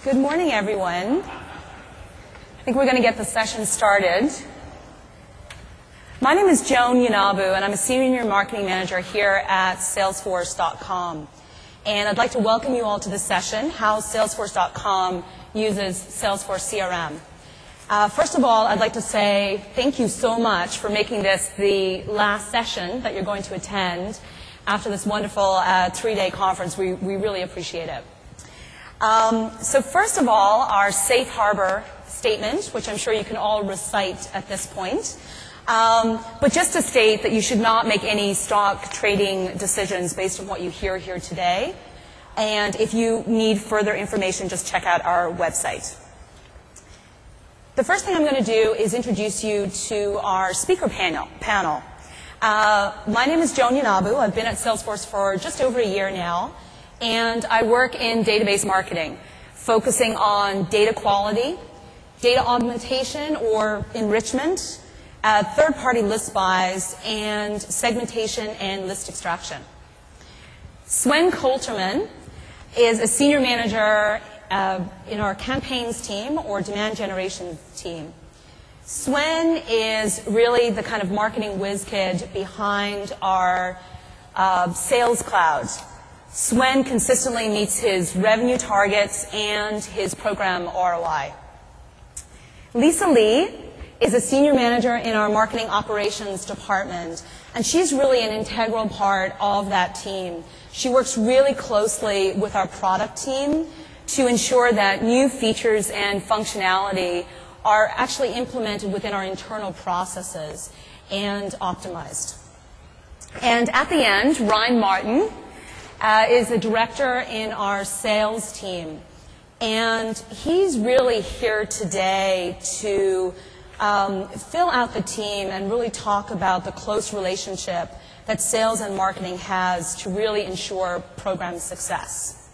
Good morning, everyone. I think we're going to get the session started. My name is Joan Yanabu, and I'm a Senior Marketing Manager here at Salesforce.com. And I'd like to welcome you all to this session, How Salesforce.com Uses Salesforce CRM. First of all, I'd like to say thank you so much for making this the last session that you're going to attend after this wonderful three-day conference. We really appreciate it. So first of all, our safe harbor statement, which I'm sure you can all recite at this point. But just to state that you should not make any stock trading decisions based on what you hear here today. And if you need further information, just check out our website. The first thing I'm going to do is introduce you to our speaker panel. My name is Joan Yanabu. I've been at Salesforce for just over a year now. And I work in database marketing, focusing on data quality, data augmentation or enrichment, third-party list buys, and segmentation and list extraction. Sven Coulterman is a senior manager in our campaigns team or demand generation team. Sven is really the kind of marketing whiz kid behind our sales cloud. Sven consistently meets his revenue targets and his program ROI. Lisa Lee is a senior manager in our marketing operations department, and she's really an integral part of that team. She works really closely with our product team to ensure that new features and functionality are actually implemented within our internal processes and optimized. And at the end, Ryan Martin is a director in our sales team. And he's really here today to fill out the team and really talk about the close relationship that sales and marketing has to really ensure program success.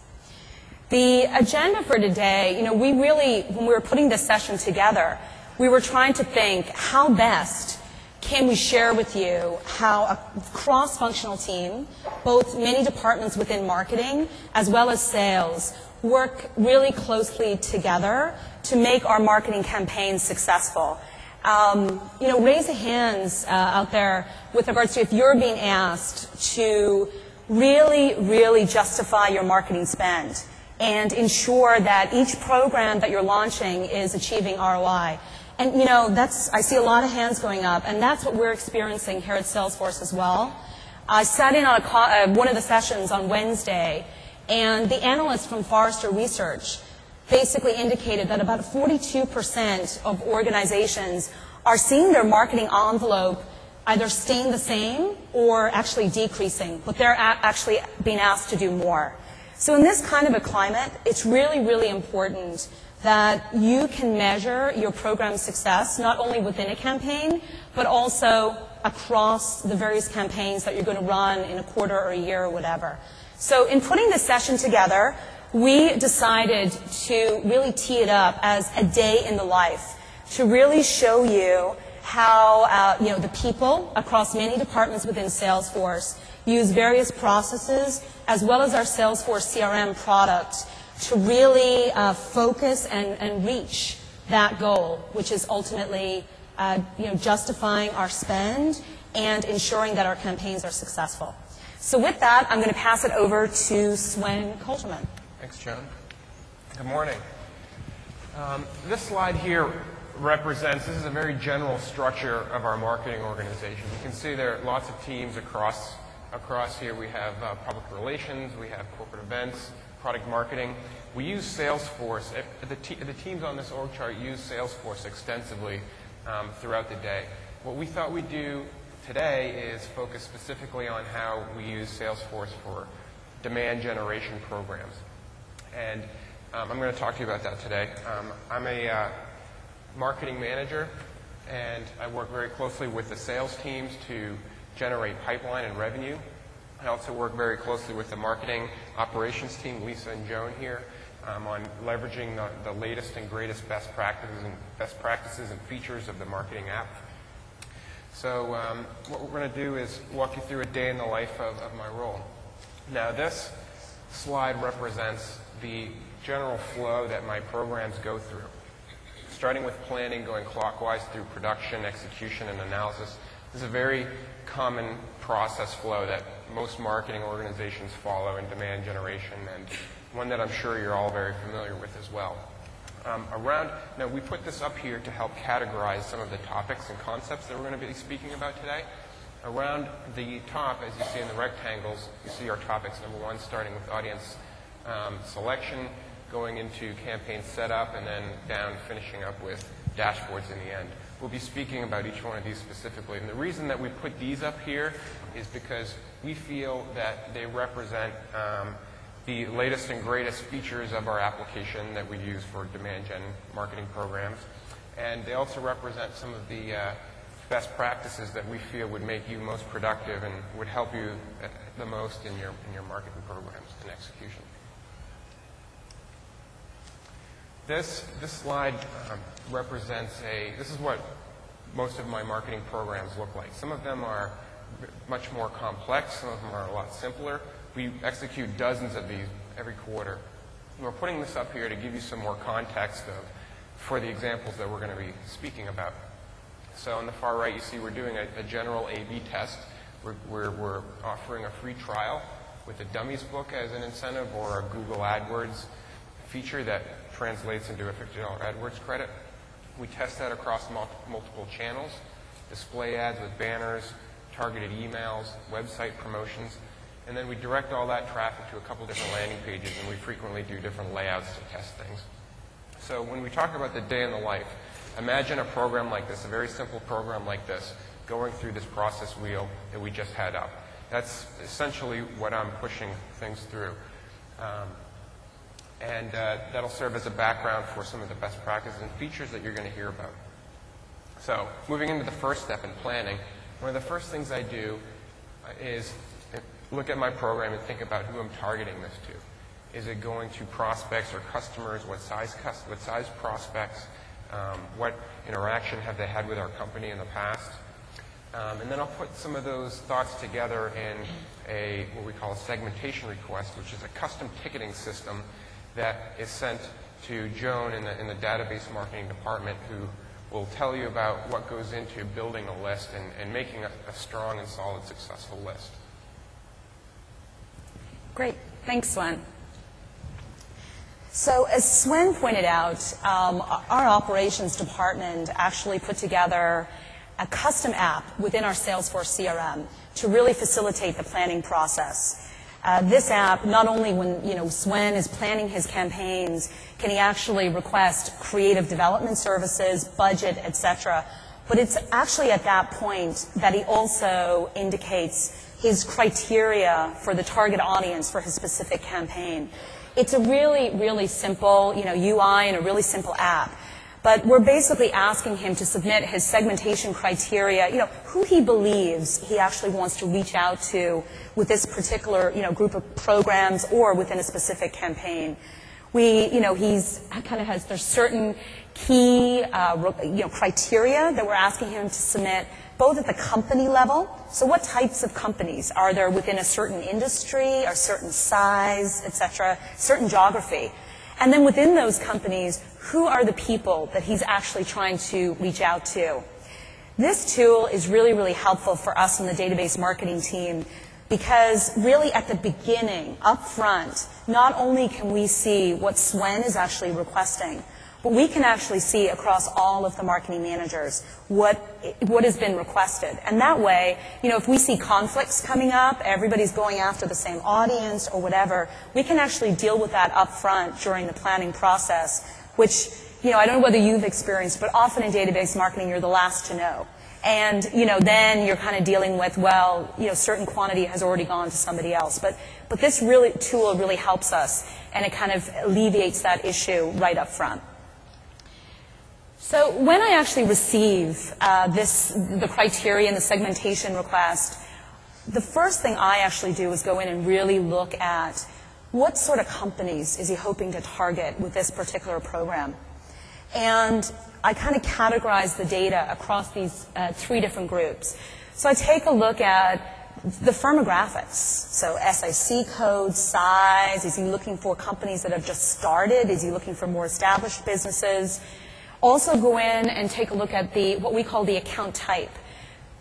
The agenda for today, we really, when we were putting this session together, we were trying to think how best can we share with you how a cross-functional team, both many departments within marketing as well as sales, work really closely together to make our marketing campaigns successful. Raise a hands out there with regards to if you're being asked to really justify your marketing spend and ensure that each program that you're launching is achieving ROI. And, I see a lot of hands going up, and that's what we're experiencing here at Salesforce as well. I sat in on one of the sessions on Wednesday, and the analyst from Forrester Research basically indicated that about 42% of organizations are seeing their marketing envelope either staying the same or actually decreasing, but they're actually being asked to do more. So in this kind of a climate, it's really important that you can measure your program's success not only within a campaign, but also across the various campaigns that you're going to run in a quarter or a year or whatever. So in putting this session together, we decided to really tee it up as a day in the life to really show you how the people across many departments within Salesforce use various processes as well as our Salesforce CRM product to really focus and reach that goal, which is ultimately justifying our spend and ensuring that our campaigns are successful. So with that, I'm going to pass it over to Sven Coulterman. Thanks, Joan. Good morning. This slide here this is a very general structure of our marketing organization. You can see there are lots of teams across here. We have public relations, we have corporate events, product marketing. We use Salesforce. The teams on this org chart use Salesforce extensively throughout the day. What we thought we'd do today is focus specifically on how we use Salesforce for demand generation programs. And I'm going to talk to you about that today. I'm a marketing manager, and I work very closely with the sales teams to generate pipeline and revenue. I also work very closely with the marketing operations team, Lisa and Joan here, on leveraging the latest and greatest best practices and features of the marketing app. So what we're going to do is walk you through a day in the life of my role. Now this slide represents the general flow that my programs go through. Starting with planning, going clockwise through production, execution, and analysis. This is a very common process flow that most marketing organizations follow in demand generation, and one that I'm sure you're all very familiar with as well. Now we put this up here to help categorize some of the topics and concepts that we're going to be speaking about today. Around the top, as you see in the rectangles, you see our topics. Number one, starting with audience selection, going into campaign setup, and then down, finishing up with dashboards in the end. We'll be speaking about each one of these specifically. And the reason that we put these up here is because we feel that they represent the latest and greatest features of our application that we use for demand gen marketing programs. And they also represent some of the best practices that we feel would make you most productive and would help you the most in your marketing programs and execution. This slide represents this is what most of my marketing programs look like. Some of them are much more complex, some of them are a lot simpler. We execute dozens of these every quarter. And we're putting this up here to give you some more context for the examples that we're going to be speaking about. So on the far right, you see we're doing a general A/B test. We're offering a free trial with a dummies book as an incentive or a Google AdWords feature that translates into a $50 AdWords credit. We test that across multiple channels, display ads with banners, targeted emails, website promotions, and then we direct all that traffic to a couple different landing pages, and we frequently do different layouts to test things. So when we talk about the day in the life, imagine a program like this, a very simple program like this, going through this process wheel that we just had up. That's essentially what I'm pushing things through. And that'll serve as a background for some of the best practices and features that you're going to hear about. So moving into the first step in planning, one of the first things I do is look at my program and think about who I'm targeting this to. Is it going to prospects or customers? What size prospects? What interaction have they had with our company in the past? And then I'll put some of those thoughts together in what we call a segmentation request, which is a custom ticketing system that is sent to Joan in the database marketing department, who will tell you about what goes into building a list and making a strong and solid, successful list. Great. Thanks, Swen. So as Swen pointed out, our operations department actually put together a custom app within our Salesforce CRM to really facilitate the planning process. This app, not only when Swen is planning his campaigns, can he actually request creative development services, budget, etc., but it's actually at that point that he also indicates his criteria for the target audience for his specific campaign. It's a really, really simple UI and a really simple app. But we're basically asking him to submit his segmentation criteria, who he believes he actually wants to reach out to with this particular, group of programs or within a specific campaign. There's certain key, criteria that we're asking him to submit, both at the company level. So what types of companies are there within a certain industry, or certain size, etc., certain geography? And then within those companies, who are the people that he's actually trying to reach out to? This tool is really, really helpful for us in the database marketing team because really at the beginning, up front, not only can we see what Swen is actually requesting, but we can actually see across all of the marketing managers what has been requested. And that way, if we see conflicts coming up, everybody's going after the same audience or whatever, we can actually deal with that up front during the planning process, which, I don't know whether you've experienced, but often in database marketing, you're the last to know. And, then you're kind of dealing with, certain quantity has already gone to somebody else. But this tool really helps us, and it kind of alleviates that issue right up front. So when I actually receive the criteria and the segmentation request, the first thing I actually do is go in and really look at what sort of companies is he hoping to target with this particular program. And I kind of categorize the data across these three different groups. So I take a look at the firmographics, so SIC code, size, is he looking for companies that have just started, is he looking for more established businesses? Also go in and take a look at what we call the account type.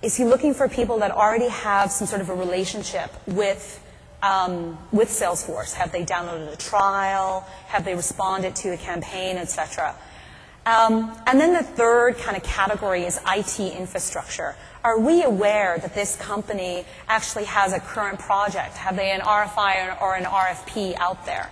Is he looking for people that already have some sort of a relationship with Salesforce? Have they downloaded a trial? Have they responded to a campaign, etc.? And then the third kind of category is IT infrastructure. Are we aware that this company actually has a current project? Have they an RFI or an RFP out there?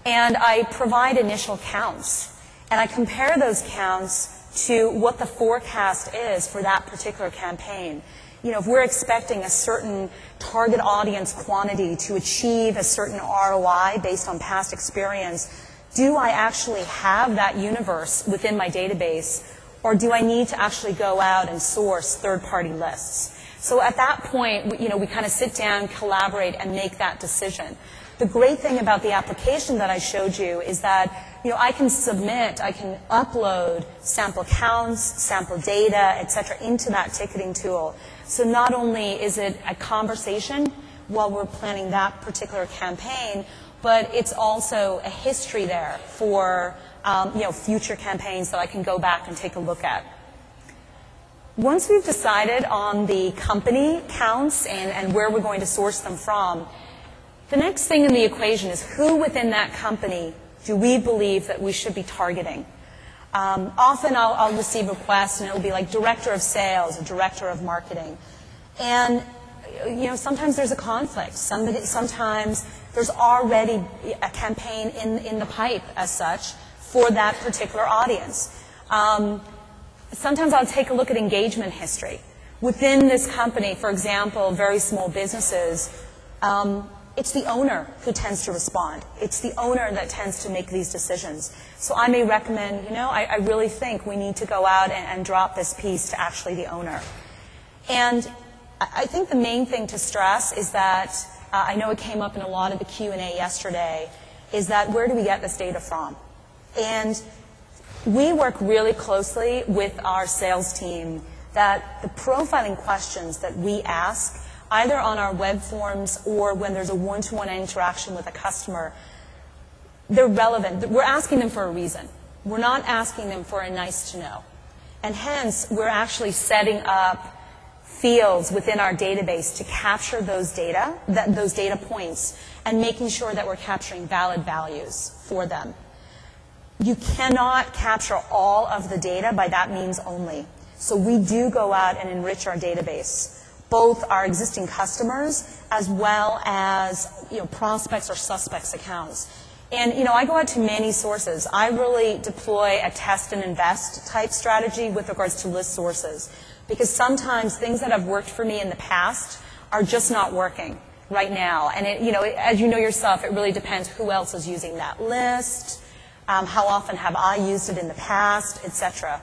And I provide initial counts, and I compare those counts to what the forecast is for that particular campaign. You know, if we're expecting a certain target audience quantity to achieve a certain ROI based on past experience, do I actually have that universe within my database, or do I need to actually go out and source third-party lists? So at that point, you know, we kind of sit down, collaborate, and make that decision. The great thing about the application that I showed you is that, you know, I can upload sample counts, sample data, et cetera, into that ticketing tool. So not only is it a conversation while we're planning that particular campaign, but it's also a history there for you know, future campaigns that I can go back and take a look at. Once we've decided on the company counts and where we're going to source them from, the next thing in the equation is who within that company do we believe that we should be targeting. Often I'll receive requests and it'll be like director of sales or director of marketing. And you know, sometimes there's a conflict. Sometimes there's already a campaign in the pipe as such for that particular audience. Sometimes I'll take a look at engagement history. Within this company, for example, very small businesses, it's the owner who tends to respond. It's the owner that tends to make these decisions. So I may recommend, you know, I really think we need to go out and drop this piece to actually the owner. And I think the main thing to stress is that, I know it came up in a lot of the Q&A yesterday, is that where do we get this data from? And we work really closely with our sales team that the profiling questions that we ask, either on our web forms or when there's a one-to-one interaction with a customer, they're relevant. We're asking them for a reason. We're not asking them for a nice to know. And hence, we're actually setting up fields within our database to capture those data points, and making sure that we're capturing valid values for them. You cannot capture all of the data by that means only. So we do go out and enrich our database, both our existing customers as well as, you know, prospects or suspects accounts. And, you know, I go out to many sources. I really deploy a test and invest type strategy with regards to list sources, because sometimes things that have worked for me in the past are just not working right now. And it, you know, as you know yourself, it really depends who else is using that list, how often have I used it in the past, etc.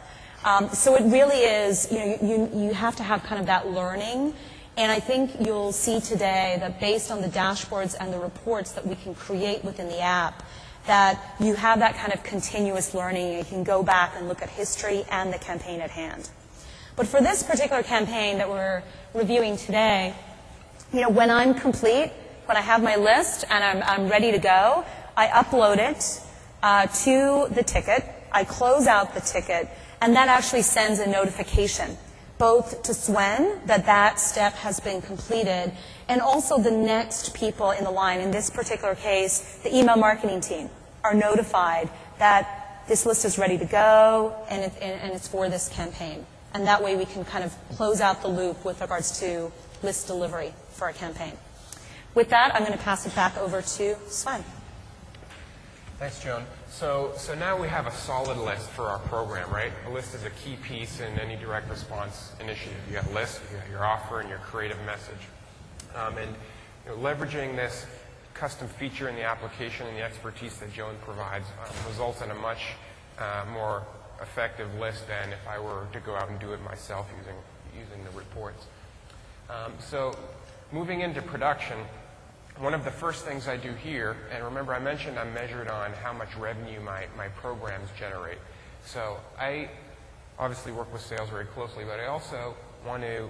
So it really is, you know, you have to have kind of that learning. And I think you'll see today that based on the dashboards and the reports that we can create within the app, that you have that kind of continuous learning. You can go back and look at history and the campaign at hand. But for this particular campaign that we're reviewing today, you know, when I'm complete, when I have my list and I'm ready to go, I upload it to the ticket, I close out the ticket, and that actually sends a notification, both to Swen that that step has been completed, and also the next people in the line. In this particular case, the email marketing team are notified that this list is ready to go and it's for this campaign. And that way we can kind of close out the loop with regards to list delivery for a campaign. With that, I'm going to pass it back over to Sven. Thanks, Joan. So now we have a solid list for our program, right? A list is a key piece in any direct response initiative. You got a list, you got your offer, and your creative message. And you know, leveraging this custom feature in the application and the expertise that Joan provides results in a much more effective list than if I were to go out and do it myself using the reports. So moving into production, one of the first things I do here, and remember I mentioned I'm measured on how much revenue my programs generate. So I obviously work with sales very closely, but I also want to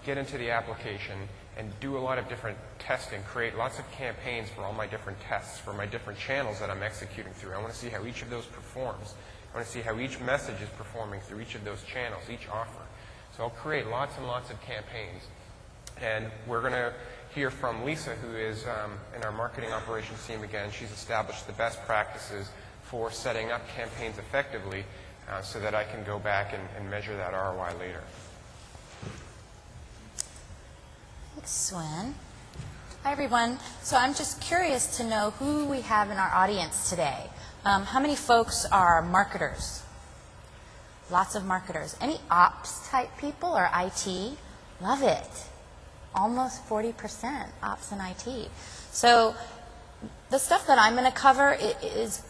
get into the application and do a lot of different testing, create lots of campaigns for all my different tests, for my different channels that I'm executing through. I want to see how each of those performs. I want to see how each message is performing through each of those channels, each offer. So I'll create lots and lots of campaigns. And we're going to hear from Lisa, who is in our marketing operations team again. She's established the best practices for setting up campaigns effectively so that I can go back and measure that ROI later. Thanks, Swen. Hi, everyone. So I'm just curious to know who we have in our audience today. How many folks are marketers? Lots of marketers. Any ops type people or IT? Love it. Almost 40% ops and IT. So the stuff that I'm going to cover is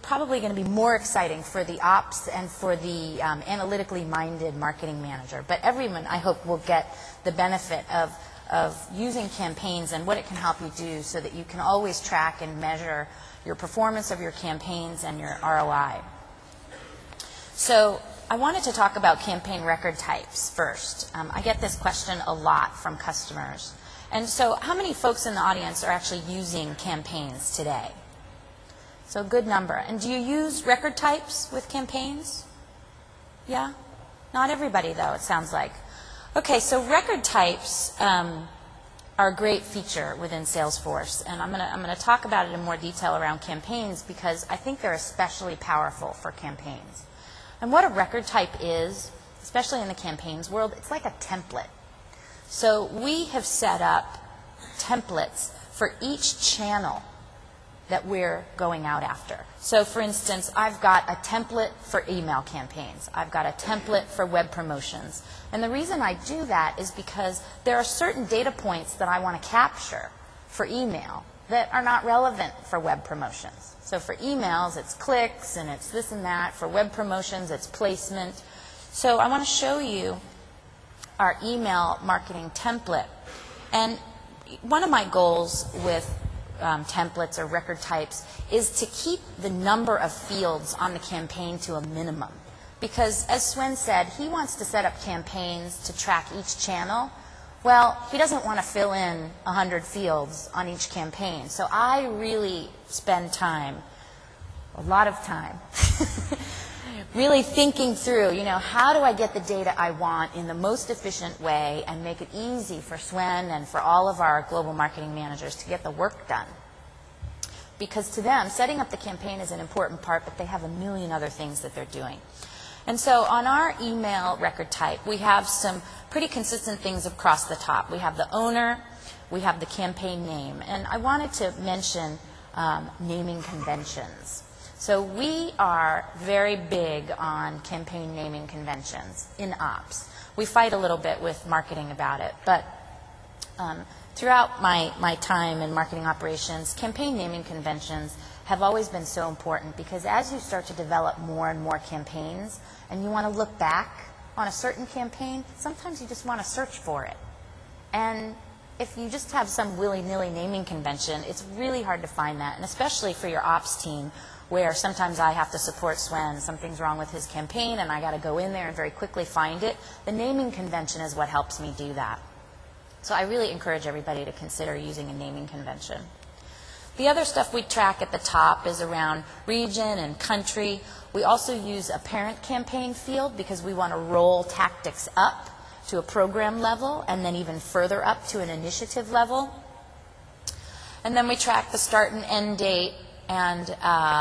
probably going to be more exciting for the ops and for the analytically minded marketing manager. But everyone, I hope, will get the benefit of using campaigns and what it can help you do so that you can always track and measure your performance of your campaigns and your ROI. So I wanted to talk about campaign record types first. I get this question a lot from customers. And so how many folks in the audience are actually using campaigns today? So a good number. And do you use record types with campaigns? Yeah? Not everybody, though, it sounds like. Okay, so record types are a great feature within Salesforce. And I'm going to talk about it in more detail around campaigns because I think they're especially powerful for campaigns. And what a record type is, especially in the campaigns world, it's like a template. So we have set up templates for each channel that we're going out after. So for instance, I've got a template for email campaigns. I've got a template for web promotions. And the reason I do that is because there are certain data points that I want to capture for email that are not relevant for web promotions. So for emails, it's clicks and it's this and that. For web promotions, it's placement. So I want to show you our email marketing template. And one of my goals with templates or record types is to keep the number of fields on the campaign to a minimum. Because as Swen said, he wants to set up campaigns to track each channel. Well, he doesn't want to fill in 100 fields on each campaign. So I really spend time, a lot of time, really thinking through, how do I get the data I want in the most efficient way and make it easy for Swen and for all of our global marketing managers to get the work done. Because to them, setting up the campaign is an important part, but they have a million other things that they're doing. And so on our email record type, we have some pretty consistent things across the top. We have the owner, we have the campaign name, and I wanted to mention naming conventions. So we are very big on campaign naming conventions in ops. We fight a little bit with marketing about it, but throughout my time in marketing operations, campaign naming conventions have always been so important because as you start to develop more and more campaigns and you want to look back on a certain campaign, sometimes you just want to search for it. And if you just have some willy-nilly naming convention, it's really hard to find that, and especially for your ops team where sometimes I have to support Swen, something's wrong with his campaign and I got to go in there and very quickly find it. The naming convention is what helps me do that. So I really encourage everybody to consider using a naming convention. The other stuff we track at the top is around region and country. We also use a parent campaign field because we want to roll tactics up to a program level and then even further up to an initiative level. And then we track the start and end date and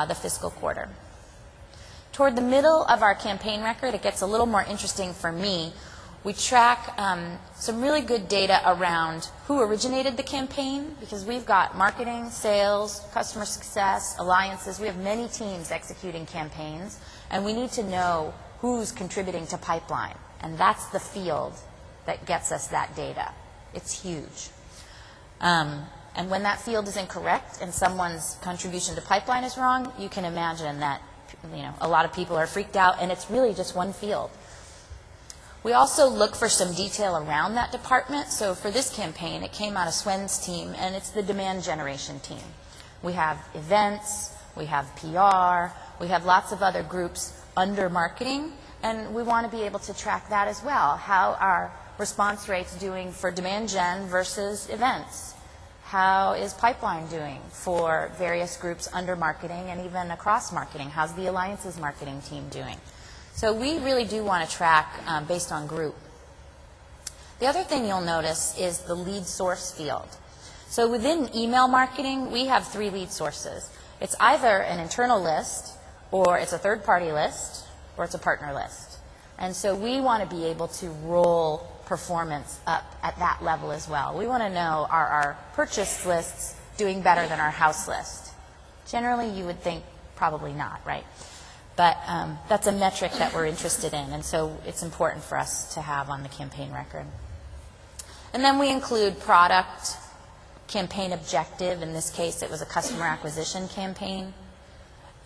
the fiscal quarter. Toward the middle of our campaign record, it gets a little more interesting for me. We track some really good data around who originated the campaign because we've got marketing, sales, customer success, alliances. We have many teams executing campaigns, and we need to know who's contributing to pipeline. And that's the field that gets us that data. It's huge. And when that field is incorrect and someone's contribution to pipeline is wrong, you can imagine that a lot of people are freaked out, and it's really just one field. We also look for some detail around that department. So for this campaign, it came out of Swen's team, and it's the demand generation team. We have events, we have PR, we have lots of other groups under marketing, and we want to be able to track that as well. How are response rates doing for demand gen versus events? How is pipeline doing for various groups under marketing and even across marketing? How's the alliances marketing team doing? So we really do want to track based on group. The other thing you'll notice is the lead source field. So within email marketing, we have 3 lead sources. It's either an internal list, or it's a third-party list, or it's a partner list. And so we want to be able to roll performance up at that level as well. We want to know, are our purchase lists doing better than our house list? Generally, you would think probably not, right? But that's a metric that we're interested in, and so it's important for us to have on the campaign record. And then we include product, campaign objective. In this case, it was a customer acquisition campaign.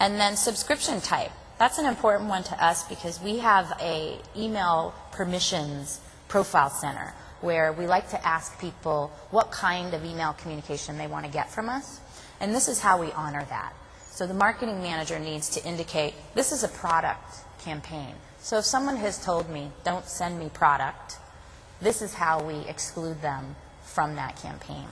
And then subscription type. That's an important one to us because we have a email permissions profile center where we like to ask people what kind of email communication they want to get from us. And this is how we honor that. So the marketing manager needs to indicate, this is a product campaign. So if someone has told me, don't send me product, this is how we exclude them from that campaign.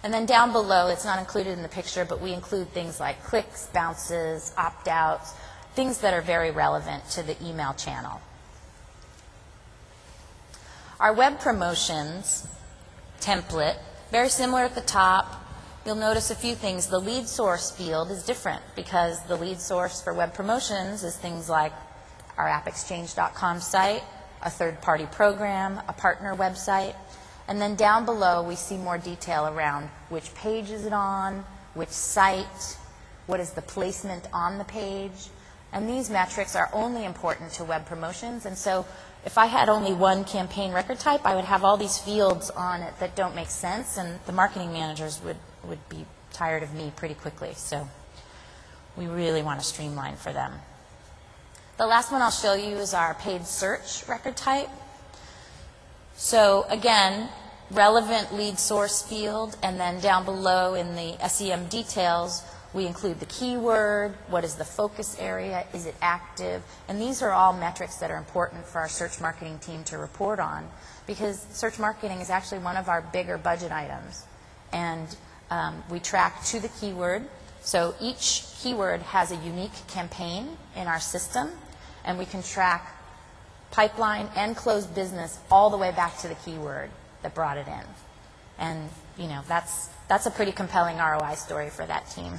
And then down below, it's not included in the picture, but we include things like clicks, bounces, opt-outs, things that are very relevant to the email channel. Our web promotions template, very similar at the top. You'll notice a few things. The lead source field is different because the lead source for web promotions is things like our appexchange.com site, a third-party program, a partner website. And then down below, we see more detail around which page is it on, which site, what is the placement on the page. And these metrics are only important to web promotions. And so if I had only one campaign record type, I would have all these fields on it that don't make sense, and the marketing managers would be tired of me pretty quickly. So we really want to streamline for them. The last one I'll show you is our paid search record type. So again, relevant lead source field, and then down below in the SEM details, we include the keyword, what is the focus area, is it active, and these are all metrics that are important for our search marketing team to report on, because search marketing is actually one of our bigger budget items. And we track to the keyword. So each keyword has a unique campaign in our system, and we can track pipeline and closed business all the way back to the keyword that brought it in. And you know, that's a pretty compelling ROI story for that team.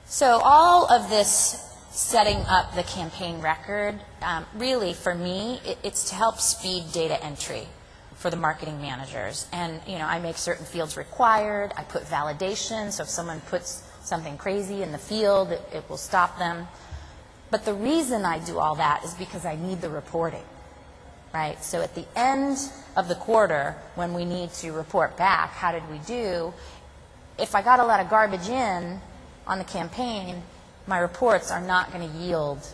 So all of this setting up the campaign record, really for me, it's to help speed data entry for the marketing managers. And you know, I make certain fields required, I put validation, so if someone puts something crazy in the field, it will stop them. But the reason I do all that is because I need the reporting, right? So at the end of the quarter, when we need to report back, how did we do? If I got a lot of garbage in on the campaign, my reports are not going to yield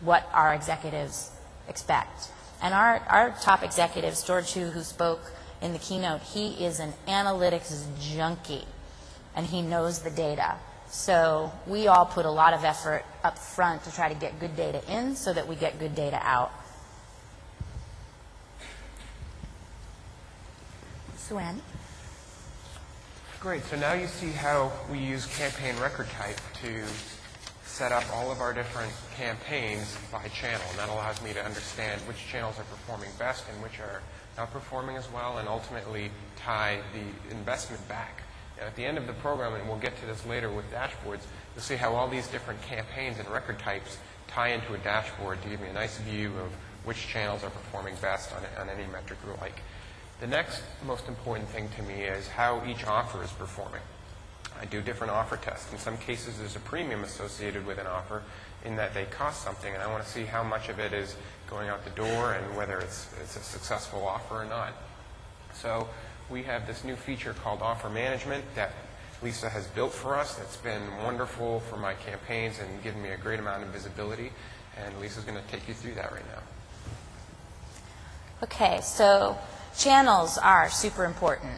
what our executives expect. And our top executives, George Hu, who spoke in the keynote, he is an analytics junkie, and he knows the data. So we all put a lot of effort up front to try to get good data in so that we get good data out. Suen? Great. So now you see how we use campaign record type to set up all of our different campaigns by channel. And that allows me to understand which channels are performing best and which are not performing as well, and ultimately tie the investment back. And at the end of the program, and we'll get to this later with dashboards, you'll see how all these different campaigns and record types tie into a dashboard to give me a nice view of which channels are performing best on any metric you like. The next most important thing to me is how each offer is performing. I do different offer tests. In some cases, there's a premium associated with an offer in that they cost something, and I want to see how much of it is going out the door and whether it's a successful offer or not. So we have this new feature called Offer Management that Lisa has built for us. That's been wonderful for my campaigns and given me a great amount of visibility. And Lisa's going to take you through that right now. Okay, so channels are super important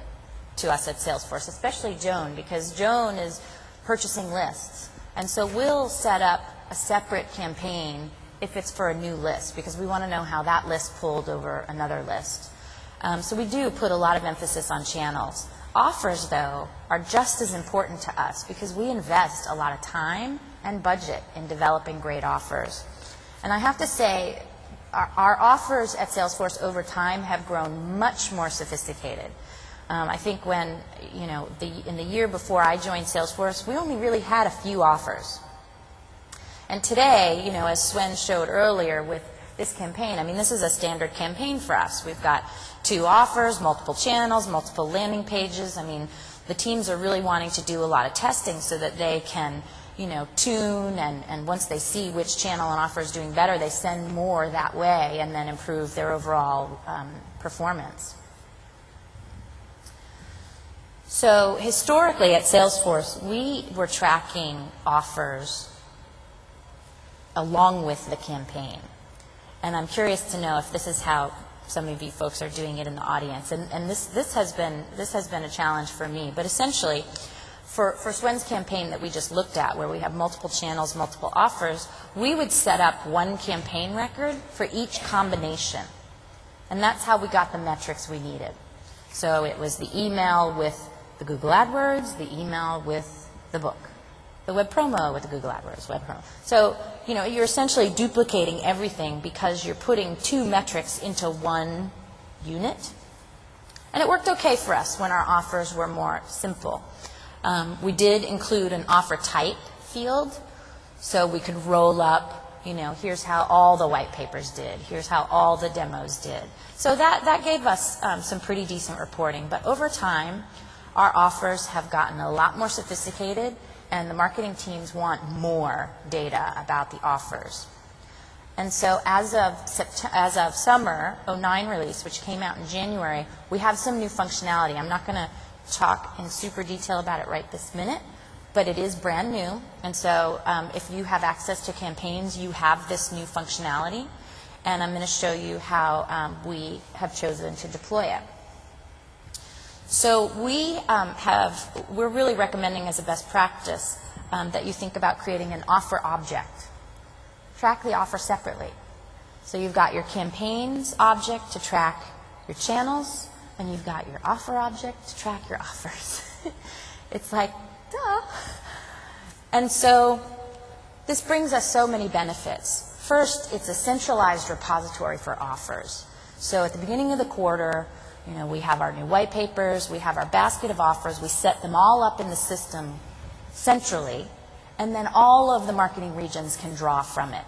to us at Salesforce, especially Joan, because Joan is purchasing lists. And so we'll set up a separate campaign if it's for a new list, because we want to know how that list pulled over another list. So we do put a lot of emphasis on channels. Offers, though, are just as important to us because we invest a lot of time and budget in developing great offers. And I have to say, our offers at Salesforce over time have grown much more sophisticated. I think when, in the year before I joined Salesforce, we only really had a few offers. And today, as Sven showed earlier with this campaign, I mean, this is a standard campaign for us. We've got 2 offers, multiple channels, multiple landing pages. I mean, the teams are really wanting to do a lot of testing so that they can, tune, and once they see which channel and offer is doing better, they send more that way and then improve their overall performance. So historically at Salesforce, we were tracking offers along with the campaign. And I'm curious to know if this is how some of you folks are doing it in the audience. And this has been a challenge for me. But essentially, for Sven's campaign that we just looked at, where we have multiple channels, multiple offers, we would set up one campaign record for each combination. And that's how we got the metrics we needed. So it was the email with the Google AdWords, the email with the book, the web promo with the Google AdWords, web promo. So, you're essentially duplicating everything because you're putting 2 metrics into one unit. And it worked okay for us when our offers were more simple. We did include an offer type field, so we could roll up, here's how all the white papers did, here's how all the demos did. So that gave us some pretty decent reporting. But over time, our offers have gotten a lot more sophisticated, and the marketing teams want more data about the offers. And so as of summer 09 release, which came out in January, we have some new functionality. I'm not going to talk in super detail about it right this minute, but it is brand new. And so if you have access to campaigns, you have this new functionality. And I'm going to show you how we have chosen to deploy it. So we're really recommending as a best practice that you think about creating an offer object. Track the offer separately. So you've got your campaigns object to track your channels, and you've got your offer object to track your offers. It's like, duh. And so this brings us so many benefits. First, it's a centralized repository for offers. So at the beginning of the quarter, we have our new white papers, we have our basket of offers, we set them all up in the system centrally, and then all of the marketing regions can draw from it.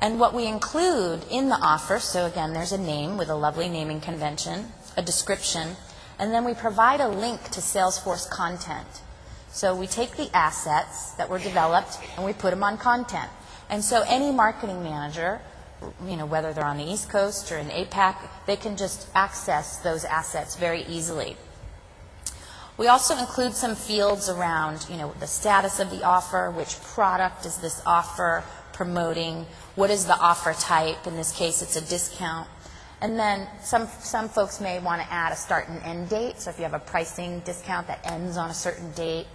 And what we include in the offer, so again, there's a name with a lovely naming convention, a description, and then we provide a link to Salesforce content. So we take the assets that were developed and we put them on content. And so any marketing manager, whether they're on the East Coast or in APAC, they can just access those assets very easily. We also include some fields around, the status of the offer, which product is this offer promoting, what is the offer type, in this case it's a discount. And then some folks may want to add a start and end date, so if you have a pricing discount that ends on a certain date.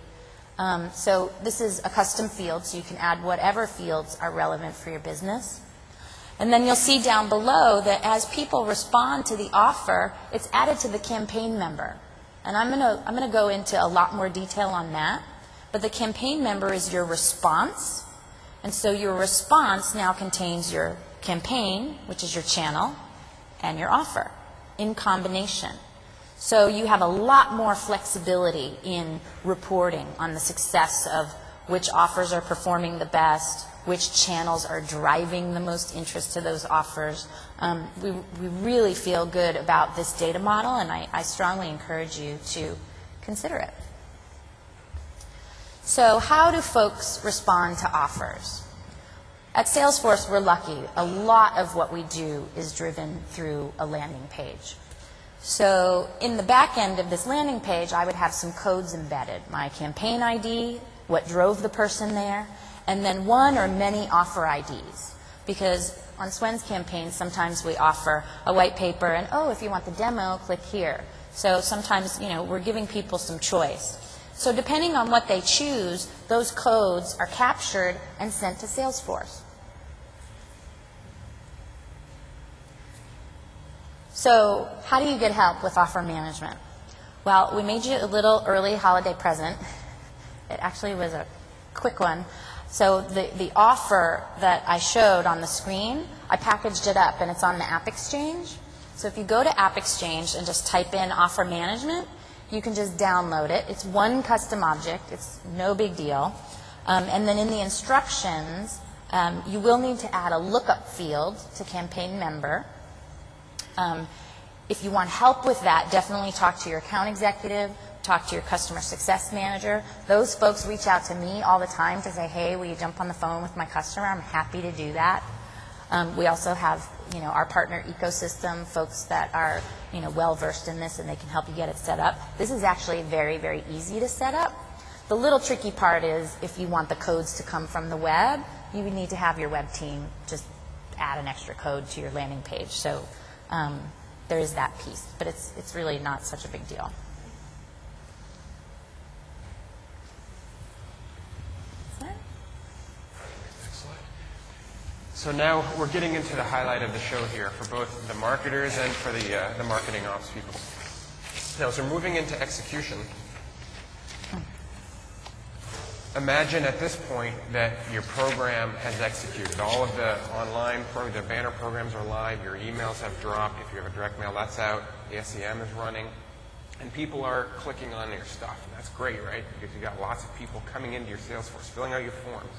So this is a custom field, so you can add whatever fields are relevant for your business. And then you'll see down below that as people respond to the offer, it's added to the campaign member. And I'm going to go into a lot more detail on that. But the campaign member is your response. And so your response now contains your campaign, which is your channel, and your offer in combination. So you have a lot more flexibility in reporting on the success of which offers are performing the best, which channels are driving the most interest to those offers. We really feel good about this data model, and I strongly encourage you to consider it. So how do folks respond to offers? At Salesforce, we're lucky. A lot of what we do is driven through a landing page. So in the back end of this landing page, I would have some codes embedded. My campaign ID, what drove the person there, and then one or many offer IDs. Because on Sven's campaign, sometimes we offer a white paper and, oh, if you want the demo, click here. So sometimes, we're giving people some choice. So depending on what they choose, those codes are captured and sent to Salesforce. So how do you get help with offer management? Well, we made you a little early holiday present. It actually was a quick one. So the offer that I showed on the screen, I packaged it up, and it's on the App Exchange. So if you go to App Exchange and just type in offer management, you can just download it. It's one custom object. It's no big deal. And then in the instructions, you will need to add a lookup field to campaign member. If you want help with that, definitely talk to your account executive, talk to your customer success manager. Those folks reach out to me all the time to say, hey, will you jump on the phone with my customer? I'm happy to do that. We also have, our partner ecosystem, folks that are, well-versed in this, and they can help you get it set up. This is actually very, very easy to set up. The little tricky part is if you want the codes to come from the web, you would need to have your web team just add an extra code to your landing page. So there is that piece, but it's really not such a big deal. So now we're getting into the highlight of the show here for both the marketers and for the marketing ops people. Now, so moving into execution, imagine at this point that your program has executed. All of the online, the banner programs are live, your emails have dropped. If you have a direct mail, that's out. The SEM is running. And people are clicking on your stuff. And that's great, right? Because you've got lots of people coming into your Salesforce, filling out your forms.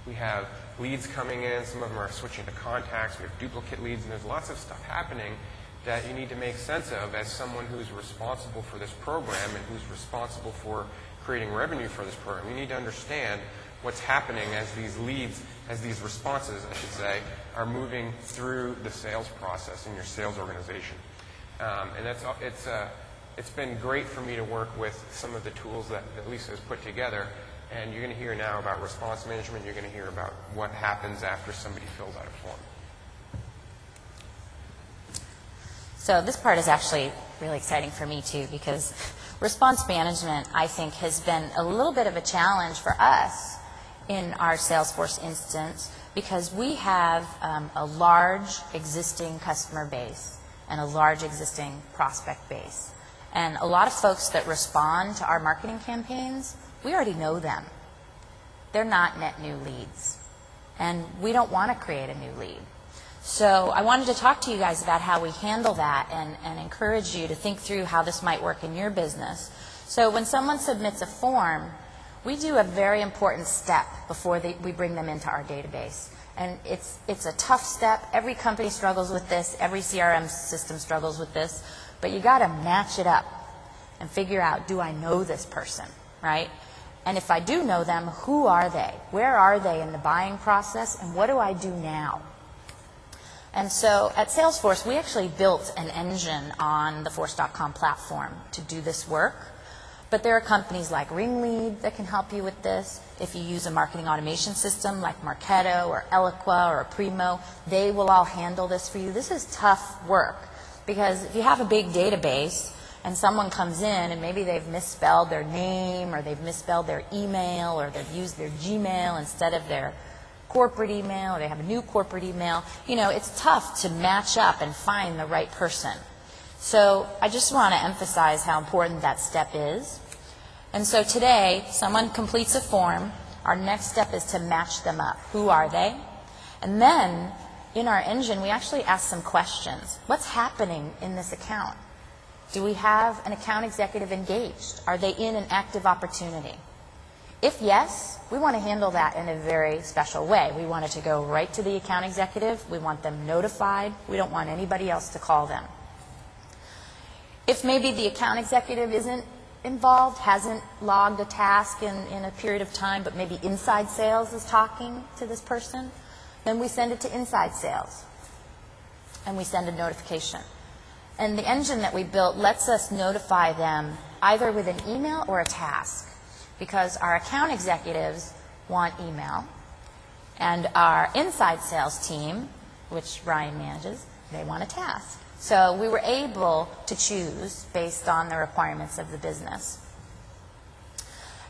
We have leads coming in. Some of them are switching to contacts. We have duplicate leads. And there's lots of stuff happening that you need to make sense of as someone who's responsible for this program and who's responsible for creating revenue for this program. You need to understand what's happening as these leads, as these responses, I should say, are moving through the sales process in your sales organization. And it's been great for me to work with some of the tools that Lisa has put together. And you're going to hear now about response management. You're going to hear about what happens after somebody fills out a form. So this part is actually really exciting for me too, because response management, I think, has been a little bit of a challenge for us in our Salesforce instance, because we have a large existing customer base and a large existing prospect base. And a lot of folks that respond to our marketing campaigns, we already know them. They're not net new leads. And we don't want to create a new lead. So I wanted to talk to you guys about how we handle that and encourage you to think through how this might work in your business. So when someone submits a form, we do a very important step before we bring them into our database. And it's a tough step. Every company struggles with this. Every CRM system struggles with this. But you got to match it up and figure out, do I know this person, right? And if I do know them, who are they? Where are they in the buying process? And what do I do now? And so at Salesforce, we actually built an engine on the Force.com platform to do this work. But there are companies like Ringlead that can help you with this. If you use a marketing automation system like Marketo or Eloqua or Primo, they will all handle this for you. This is tough work, because if you have a big database and someone comes in and maybe they've misspelled their name, or they've misspelled their email, or they've used their Gmail instead of their corporate email, or they have a new corporate email, it's tough to match up and find the right person. So I just want to emphasize how important that step is. And so today, someone completes a form. Our next step is to match them up. Who are they? And then in our engine, we actually ask some questions. What's happening in this account? Do we have an account executive engaged? Are they in an active opportunity? If yes, we want to handle that in a very special way. We want it to go right to the account executive. We want them notified. We don't want anybody else to call them. If maybe the account executive isn't involved, hasn't logged a task in a period of time, but maybe inside sales is talking to this person, then we send it to inside sales. And we send a notification. And the engine that we built lets us notify them either with an email or a task, because our account executives want email, and our inside sales team, which Ryan manages, they want a task. So we were able to choose based on the requirements of the business.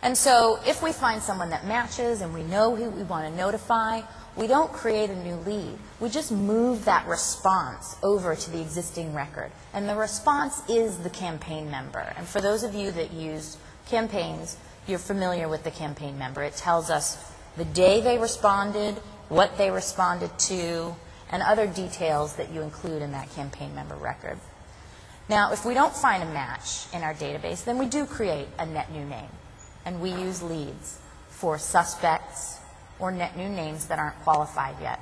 And so if we find someone that matches and we know who we want to notify, we don't create a new lead. We just move that response over to the existing record. And the response is the campaign member. And for those of you that use campaigns, you're familiar with the campaign member. It tells us the day they responded, what they responded to, and other details that you include in that campaign member record. Now, if we don't find a match in our database, then we do create a net new name. And we use leads for suspects or net new names that aren't qualified yet.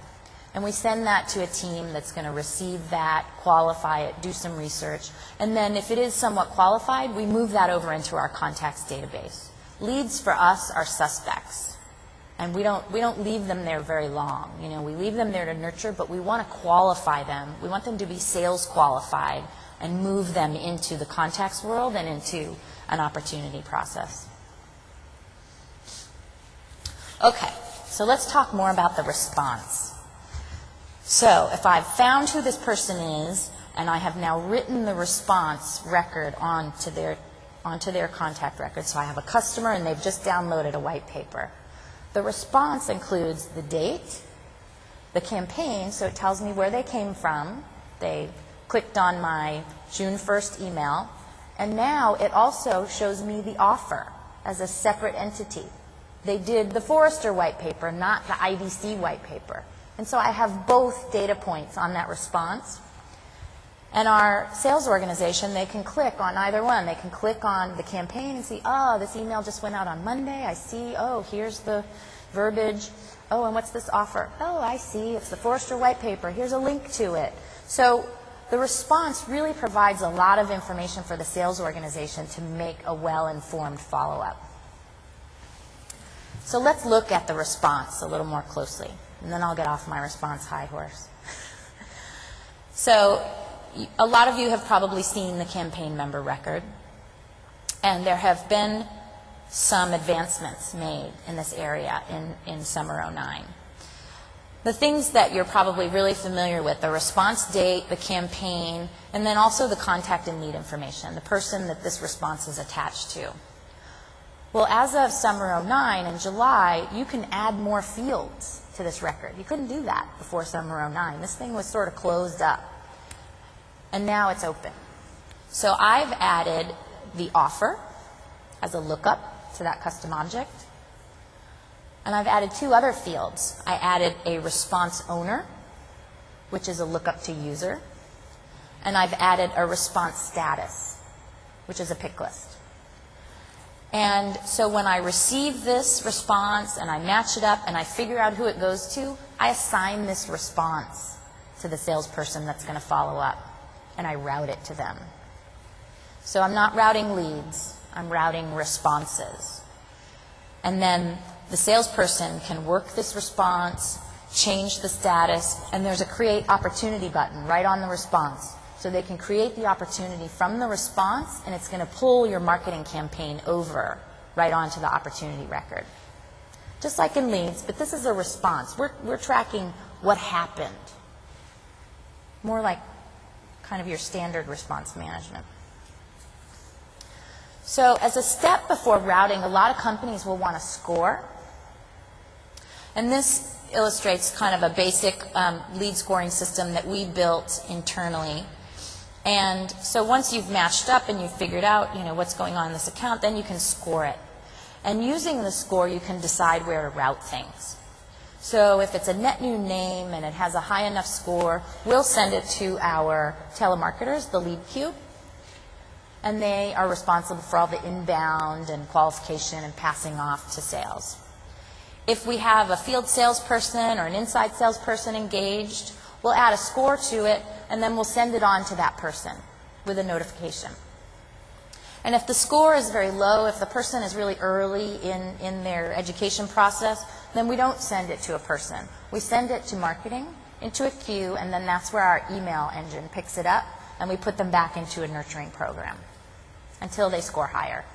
And we send that to a team that's going to receive that, qualify it, do some research. And then if it is somewhat qualified, we move that over into our contacts database. Leads for us are suspects. And we don't leave them there very long. You know, we leave them there to nurture, but we want to qualify them. We want them to be sales qualified and move them into the contacts world and into an opportunity process. Okay, so let's talk more about the response. So if I've found who this person is, and I have now written the response record onto their contact record, so I have a customer and they've just downloaded a white paper. The response includes the date, the campaign, so it tells me where they came from. They clicked on my June 1st email, and now it also shows me the offer as a separate entity. They did the Forrester white paper, not the IDC white paper. And so I have both data points on that response. And our sales organization, they can click on either one. They can click on the campaign and see, oh, this email just went out on Monday. I see, oh, here's the verbiage. Oh, and what's this offer? Oh, I see, it's the Forrester white paper. Here's a link to it. So the response really provides a lot of information for the sales organization to make a well-informed follow-up. So let's look at the response a little more closely, and then I'll get off my response high horse. So a lot of you have probably seen the campaign member record, and there have been some advancements made in this area in summer '09. The things that you're probably really familiar with, the response date, the campaign, and then also the contact and lead information, the person that this response is attached to. Well, as of summer '09, in July, you can add more fields to this record. You couldn't do that before summer '09. This thing was sort of closed up. And now it's open. So I've added the offer as a lookup to that custom object. And I've added two other fields. I added a response owner, which is a lookup to user. And I've added a response status, which is a pick list. And so when I receive this response and I match it up and I figure out who it goes to, I assign this response to the salesperson that's going to follow up, and I route it to them. So I'm not routing leads, I'm routing responses. And then the salesperson can work this response, change the status, and there's a create opportunity button right on the response. So they can create the opportunity from the response, and it's going to pull your marketing campaign over right onto the opportunity record. Just like in leads, but this is a response. We're tracking what happened. More like kind of your standard response management. So as a step before routing, a lot of companies will want to score. And this illustrates kind of a basic lead scoring system that we built internally. And so once you've matched up and you've figured out, you know, what's going on in this account, then you can score it. And using the score, you can decide where to route things. So if it's a net new name and it has a high enough score, we'll send it to our telemarketers, the lead queue. And they are responsible for all the inbound and qualification and passing off to sales. If we have a field salesperson or an inside salesperson engaged, we'll add a score to it, and then we'll send it on to that person with a notification. And if the score is very low, if the person is really early in their education process, then we don't send it to a person. We send it to marketing, into a queue, and then that's where our email engine picks it up, and we put them back into a nurturing program until they score higher.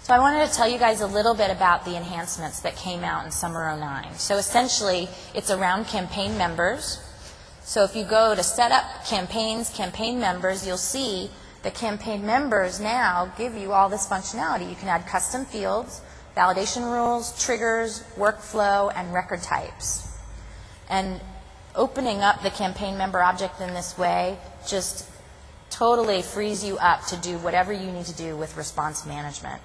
So I wanted to tell you guys a little bit about the enhancements that came out in summer '09. So essentially, it's around campaign members. So if you go to set up campaigns, campaign members, you'll see the campaign members now give you all this functionality. You can add custom fields. validation rules, triggers, workflow, and record types. And opening up the campaign member object in this way just totally frees you up to do whatever you need to do with response management.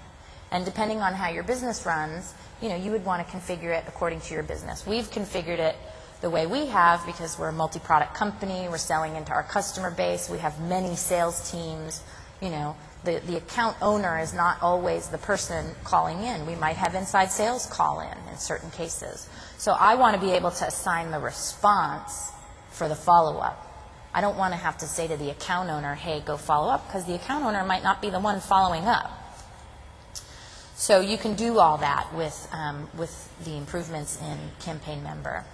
And depending on how your business runs, you would want to configure it according to your business. We've configured it the way we have because we're a multi-product company. We're selling into our customer base. We have many sales teams. The account owner is not always the person calling in. We might have inside sales call in certain cases. So I want to be able to assign the response for the follow-up. I don't want to have to say to the account owner, hey, go follow up, because the account owner might not be the one following up. So you can do all that with the improvements in Campaign Member.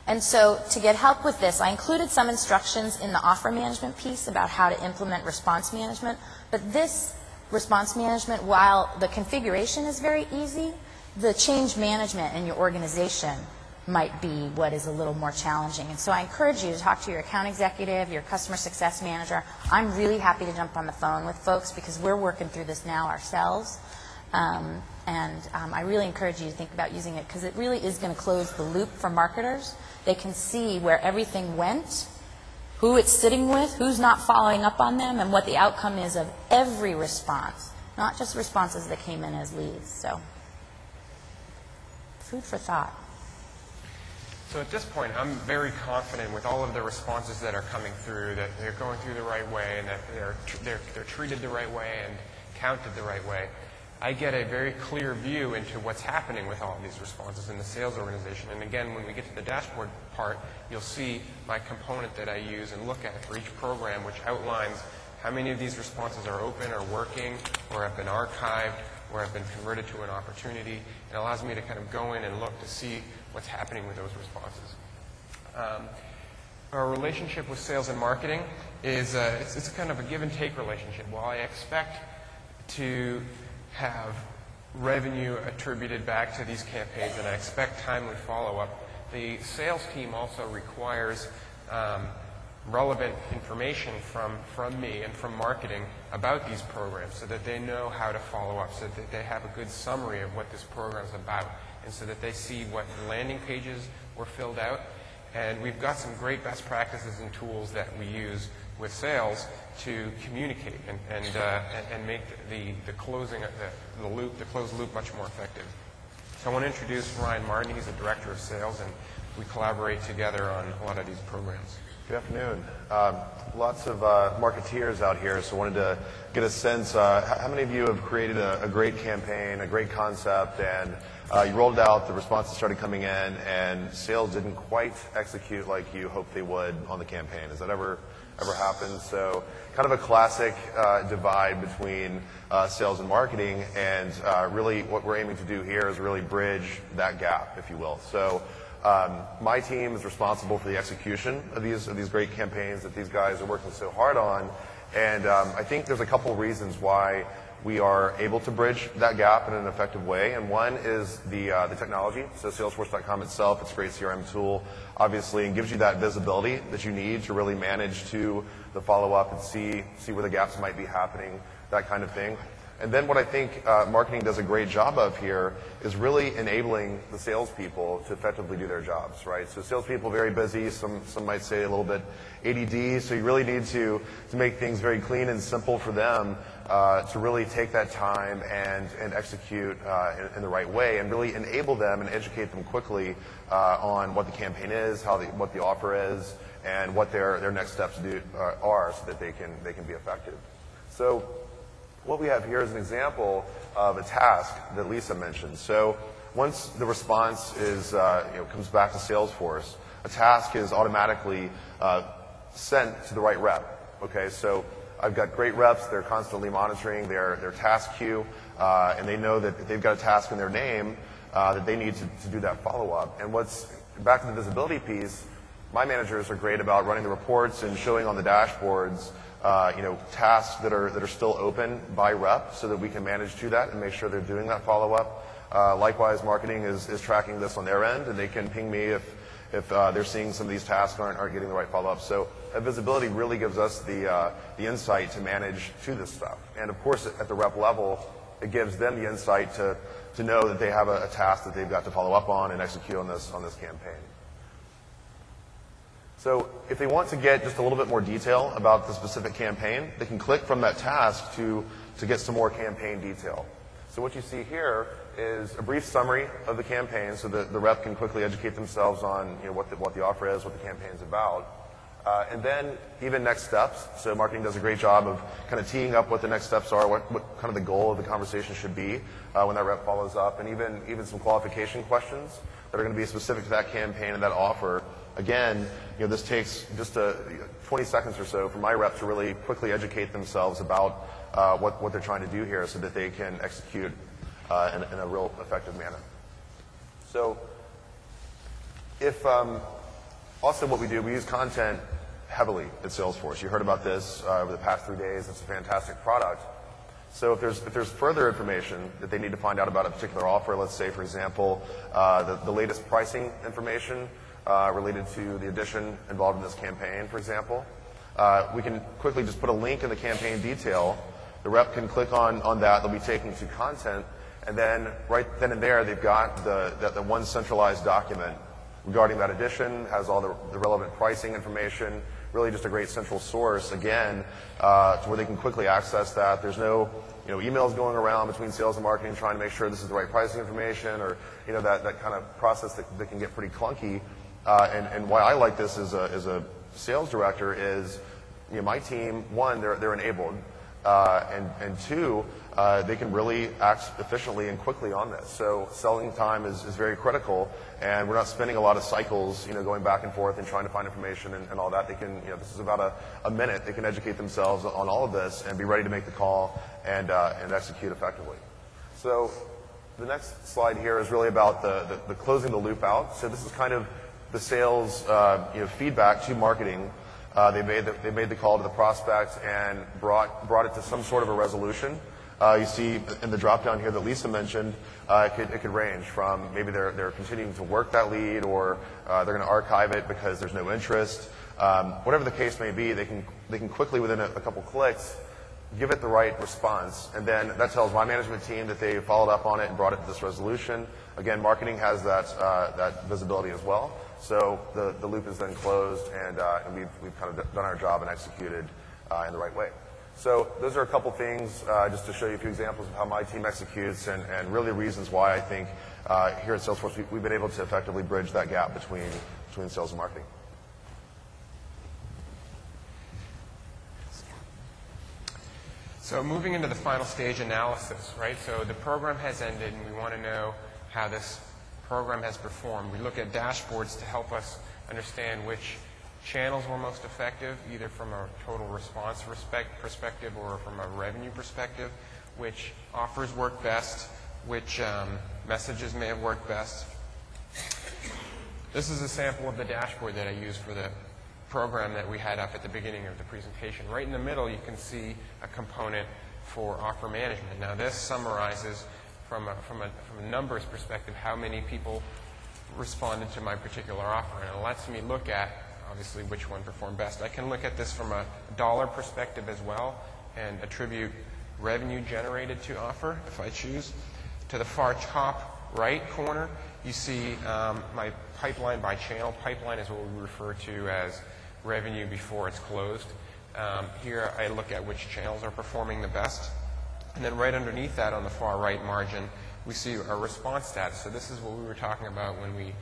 And so to get help with this, I included some instructions in the offer management piece about how to implement response management. But this response management, while the configuration is very easy, the change management in your organization might be what is a little more challenging. And so I encourage you to talk to your account executive, your customer success manager. I'm really happy to jump on the phone with folks because we're working through this now ourselves. I really encourage you to think about using it because it really is going to close the loop for marketers. They can see where everything went, who it's sitting with, who's not following up on them, and what the outcome is of every response, not just responses that came in as leads. So, food for thought. So at this point, I'm very confident with all of the responses that are coming through that they're going through the right way and that they're treated the right way and counted the right way. I get a very clear view into what's happening with all of these responses in the sales organization. And again, when we get to the dashboard part, you'll see my component that I use and look at for each program, which outlines how many of these responses are open or working or have been archived or have been converted to an opportunity. It allows me to kind of go in and look to see what's happening with those responses. Our relationship with sales and marketing is it's kind of a give and take relationship. While I expect to have revenue attributed back to these campaigns and I expect timely follow-up, the sales team also requires relevant information from me and from marketing about these programs so that they know how to follow up, so that they have a good summary of what this program is about, and so that they see what landing pages were filled out. And we've got some great best practices and tools that we use with sales to communicate and make the closing the loop, the closed loop, much more effective. So I want to introduce Ryan Martin. He's the director of sales, and we collaborate together on a lot of these programs. Good afternoon. Lots of marketeers out here, so I wanted to get a sense, how many of you have created a great campaign, a great concept, and you rolled it out, the responses started coming in, and sales didn't quite execute like you hoped they would on the campaign? Has that ever happened? So kind of a classic divide between sales and marketing, and really what we're aiming to do here is really bridge that gap, if you will. So my team is responsible for the execution of these great campaigns that these guys are working so hard on, and I think there's a couple reasons why we are able to bridge that gap in an effective way, and one is the technology. So Salesforce.com itself, it's a great CRM tool, obviously, and gives you that visibility that you need to really manage to the follow-up and see where the gaps might be happening, that kind of thing. And then what I think marketing does a great job of here is really enabling the salespeople to effectively do their jobs, right? So salespeople are very busy, some might say a little bit ADD, so you really need to make things very clean and simple for them to really take that time and execute in the right way, and really enable them and educate them quickly on what the campaign is, what the offer is, and what their next steps are so that they can be effective. So what we have here is an example of a task that Lisa mentioned. So once the response is comes back to Salesforce, a task is automatically sent to the right rep. Okay, so I've got great reps. They're constantly monitoring their task queue, and they know that if they've got a task in their name, that they need to do that follow-up. And back to the visibility piece, my managers are great about running the reports and showing on the dashboards tasks that are still open by rep so that we can manage to that and make sure they're doing that follow-up. Likewise, marketing is tracking this on their end, and they can ping me if they're seeing some of these tasks aren't getting the right follow-up. So that visibility really gives us the insight to manage to this stuff. And of course, at the rep level, it gives them the insight to know that they have a task that they've got to follow up on and execute on this campaign. So if they want to get just a little bit more detail about the specific campaign, they can click from that task to get some more campaign detail. So what you see here is a brief summary of the campaign so that the rep can quickly educate themselves on what the offer is, what the campaign is about. And then even next steps. So marketing does a great job of kind of teeing up what the next steps are, what kind of the goal of the conversation should be when that rep follows up, and even some qualification questions that are going to be specific to that campaign and that offer. Again, this takes just 20 seconds or so for my rep to really quickly educate themselves about what they're trying to do here so that they can execute in a real effective manner. So if also what we do, we use content heavily at Salesforce. You heard about this over the past 3 days. It's a fantastic product. So if there's further information that they need to find out about a particular offer, let's say, for example, the latest pricing information related to the edition involved in this campaign, for example, we can quickly just put a link in the campaign detail. The rep can click on that. They'll be taken to content. And then right then and there, they've got the one centralized document regarding that edition, has all the relevant pricing information, really just a great central source, again, to where they can quickly access that. There's no emails going around between sales and marketing trying to make sure this is the right pricing information, or that kind of process that can get pretty clunky. And why I like this as a sales director is my team, one, they're enabled, and two, they can really act efficiently and quickly on this. So selling time is very critical, and we're not spending a lot of cycles, going back and forth and trying to find information and all that. They can, this is about a minute. They can educate themselves on all of this and be ready to make the call and execute effectively. So the next slide here is really about the closing the loop out. So this is kind of the sales feedback to marketing. They made the call to the prospect and brought it to some sort of a resolution. You see in the drop down here that Lisa mentioned, it could range from maybe they're continuing to work that lead, or they're going to archive it because there's no interest. Whatever the case may be, they can quickly, within a couple clicks, give it the right response, and then that tells my management team that they followed up on it and brought it to this resolution. Again, marketing has that visibility as well. So the loop is then closed, and we've kind of done our job and executed in the right way. So those are a couple things just to show you a few examples of how my team executes, and really reasons why I think here at Salesforce we've been able to effectively bridge that gap between sales and marketing. So moving into the final stage analysis, right? So the program has ended, and we want to know how this program has performed. We look at dashboards to help us understand which channels were most effective, either from a total response perspective or from a revenue perspective, which offers work best, which messages may have worked best. This is a sample of the dashboard that I used for the program that we had up at the beginning of the presentation. Right in the middle, you can see a component for offer management. Now, this summarizes from a numbers perspective how many people responded to my particular offer, and it lets me look at obviously which one performed best. I can look at this from a dollar perspective as well and attribute revenue generated to offer if I choose. To the far top right corner, you see my pipeline by channel. Pipeline is what we refer to as revenue before it's closed. Here I look at which channels are performing the best. And then right underneath that on the far right margin, we see our response status. So this is what we were talking about when we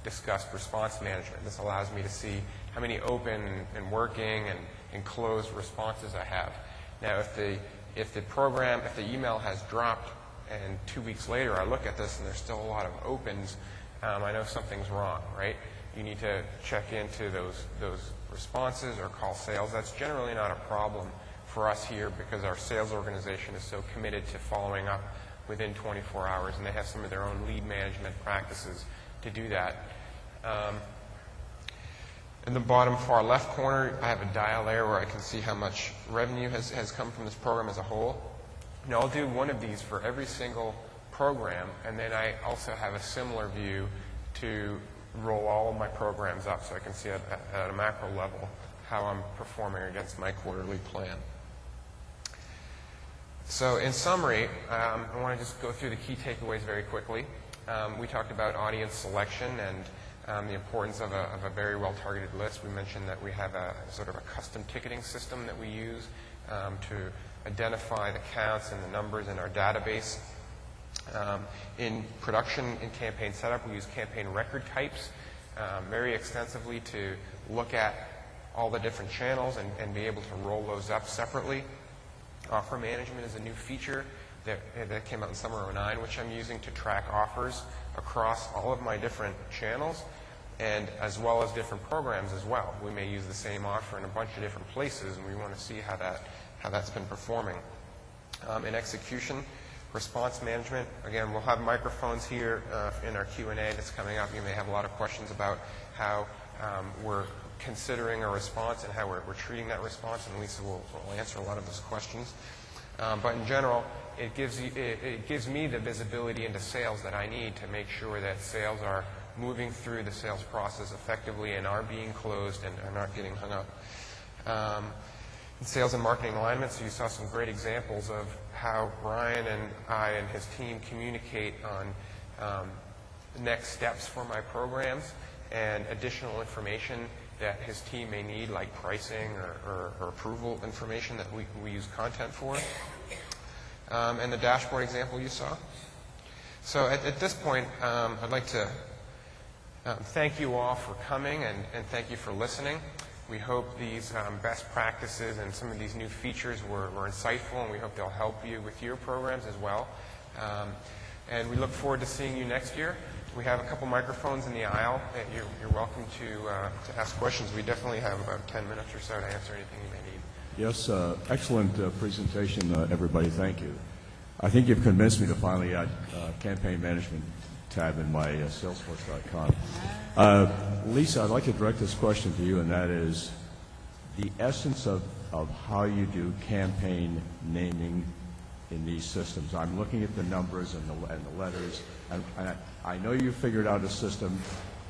discussed response management. This allows me to see how many open and working and closed responses I have. Now, if the email has dropped and 2 weeks later I look at this and there's still a lot of opens, I know something's wrong, right? You need to check into those responses or call sales. That's generally not a problem for us here because our sales organization is so committed to following up within 24 hours, and they have some of their own lead management practices to do that. In the bottom far left corner, I have a dial there where I can see how much revenue has come from this program as a whole. Now, I'll do one of these for every single program, and then I also have a similar view to roll all of my programs up so I can see at a macro level how I'm performing against my quarterly plan. So in summary, I want to just go through the key takeaways very quickly. We talked about audience selection and the importance of a very well-targeted list. We mentioned that we have a sort of a custom ticketing system that we use to identify the counts and the numbers in our database. In production, in campaign setup, we use campaign record types very extensively to look at all the different channels and be able to roll those up separately. Offer management is a new feature that came out in summer of '09, which I'm using to track offers across all of my different channels, and as well as different programs as well. We may use the same offer in a bunch of different places, and we want to see how that's been performing. In execution, response management, again, we'll have microphones here in our Q&A that's coming up. You may have a lot of questions about how we're considering a response and how we're treating that response, and Lisa will answer a lot of those questions. But in general, it gives me the visibility into sales that I need to make sure that sales are moving through the sales process effectively and are being closed and are not getting hung up. In sales and marketing alignment, so you saw some great examples of how Brian and I and his team communicate on next steps for my programs and additional information that his team may need, like pricing or approval information that we use content for. And the dashboard example you saw. So at this point, I'd like to thank you all for coming and thank you for listening. We hope these best practices and some of these new features were insightful, and we hope they'll help you with your programs as well. And we look forward to seeing you next year. We have a couple microphones in the aisle that you're welcome to ask questions. We definitely have about 10 minutes or so to answer anything you may need. Yes, excellent presentation, everybody. Thank you. I think you've convinced me to finally add campaign management tab in my Salesforce.com. Lisa, I'd like to direct this question to you, and that is the essence of how you do campaign naming in these systems. I'm looking at the numbers and the letters, and I know you figured out a system.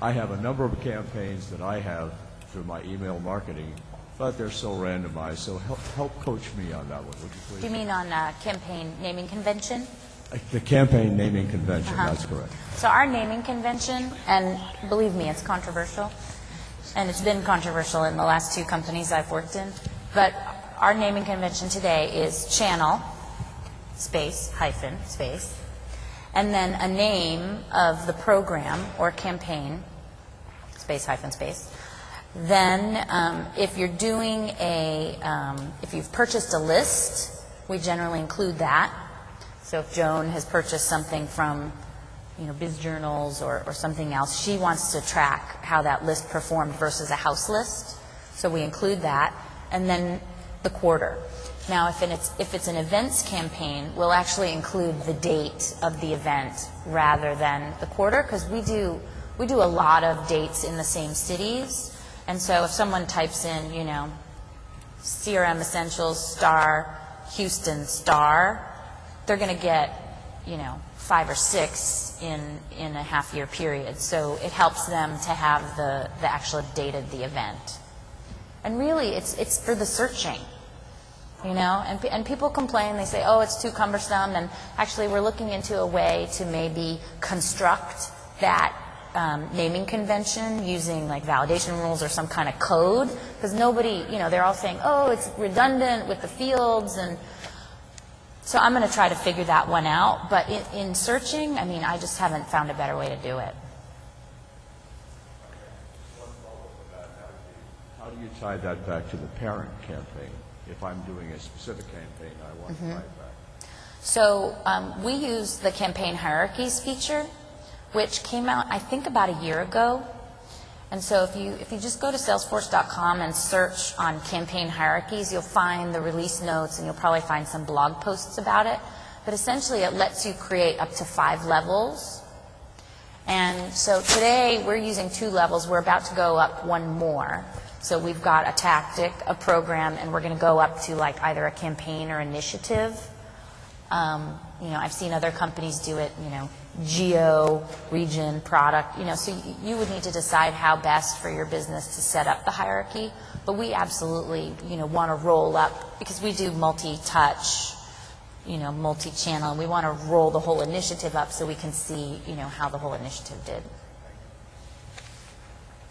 I have a number of campaigns that I have through my email marketing, but they're so randomized. So help coach me on that one, would you please? Do you mean on campaign naming convention? The campaign naming convention, that's correct. So our naming convention, and believe me, it's controversial, and it's been controversial in the last two companies I've worked in, but our naming convention today is channel, space, hyphen, space, and then a name of the program or campaign, space, hyphen, space. Then if you're doing if you've purchased a list, we generally include that. So if Joan has purchased something from, Biz Journals or something else, she wants to track how that list performed versus a house list. So we include that. And then the quarter. Now, if it's an events campaign, we'll actually include the date of the event rather than the quarter, because we do a lot of dates in the same cities. And so if someone types in, CRM Essentials star Houston star, they're going to get, 5 or 6 in a half-year period. So it helps them to have the actual date of the event. And really, it's for the searching, and people complain. They say, oh, it's too cumbersome. And actually, we're looking into a way to maybe construct that naming convention using like validation rules or some kind of code, because nobody, they're all saying, oh, it's redundant with the fields, and so I'm going to try to figure that one out. But in searching, I just haven't found a better way to do it. How do you tie that back to the parent campaign? If I'm doing a specific campaign, I want to tie it back. So we use the campaign hierarchies feature, which came out, I think, about a year ago. And so if you just go to Salesforce.com and search on campaign hierarchies, you'll find the release notes, and you'll probably find some blog posts about it. But essentially, it lets you create up to 5 levels. And so today, we're using 2 levels. We're about to go up 1 more. So we've got a tactic, a program, and we're going to go up to like either a campaign or initiative. I've seen other companies do it, geo, region, product, so you would need to decide how best for your business to set up the hierarchy. But we absolutely, want to roll up, because we do multi-touch, multi-channel, and we want to roll the whole initiative up so we can see, how the whole initiative did.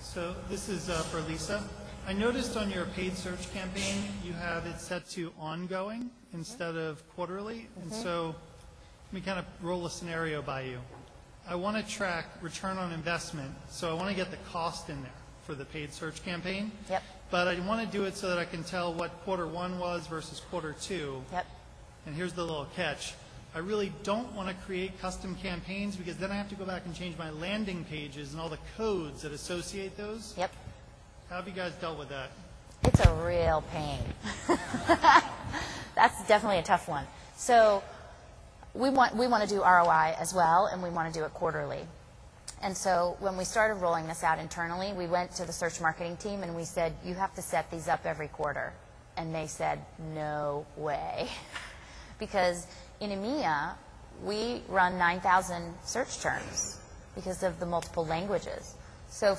So this is for Lisa. I noticed on your paid search campaign, you have it set to ongoing instead of quarterly. And so let me kind of roll a scenario by you. I want to track return on investment, so I want to get the cost in there for the paid search campaign. Yep. But I want to do it so that I can tell what quarter one was versus quarter two. Yep. And here's the little catch. I really don't want to create custom campaigns because then I have to go back and change my landing pages and all the codes that associate those. Yep. How have you guys dealt with that? It's a real pain. That's definitely a tough one. So we want to do ROI as well, and we want to do it quarterly. And so when we started rolling this out internally, we went to the search marketing team and we said, you have to set these up every quarter. And they said, no way. Because in EMEA, we run 9,000 search terms because of the multiple languages. So,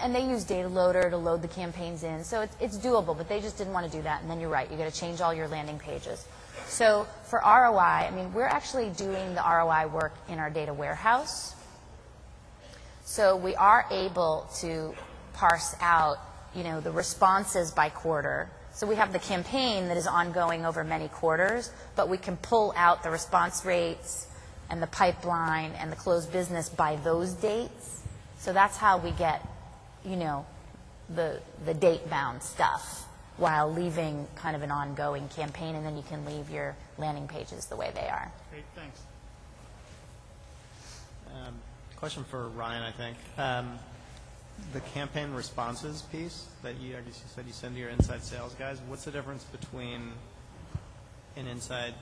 and they use data loader to load the campaigns in. So it's doable, but they just didn't want to do that. And then you're right, you got to change all your landing pages. So for ROI, we're actually doing the ROI work in our data warehouse. So we are able to parse out, the responses by quarter. So we have the campaign that is ongoing over many quarters, but we can pull out the response rates and the pipeline and the closed business by those dates. So that's how we get, the date-bound stuff while leaving kind of an ongoing campaign, and then you can leave your landing pages the way they are. Great, thanks. Question for Ryan, I think. The campaign responses piece that you said you send to your inside sales guys, what's the difference between an inside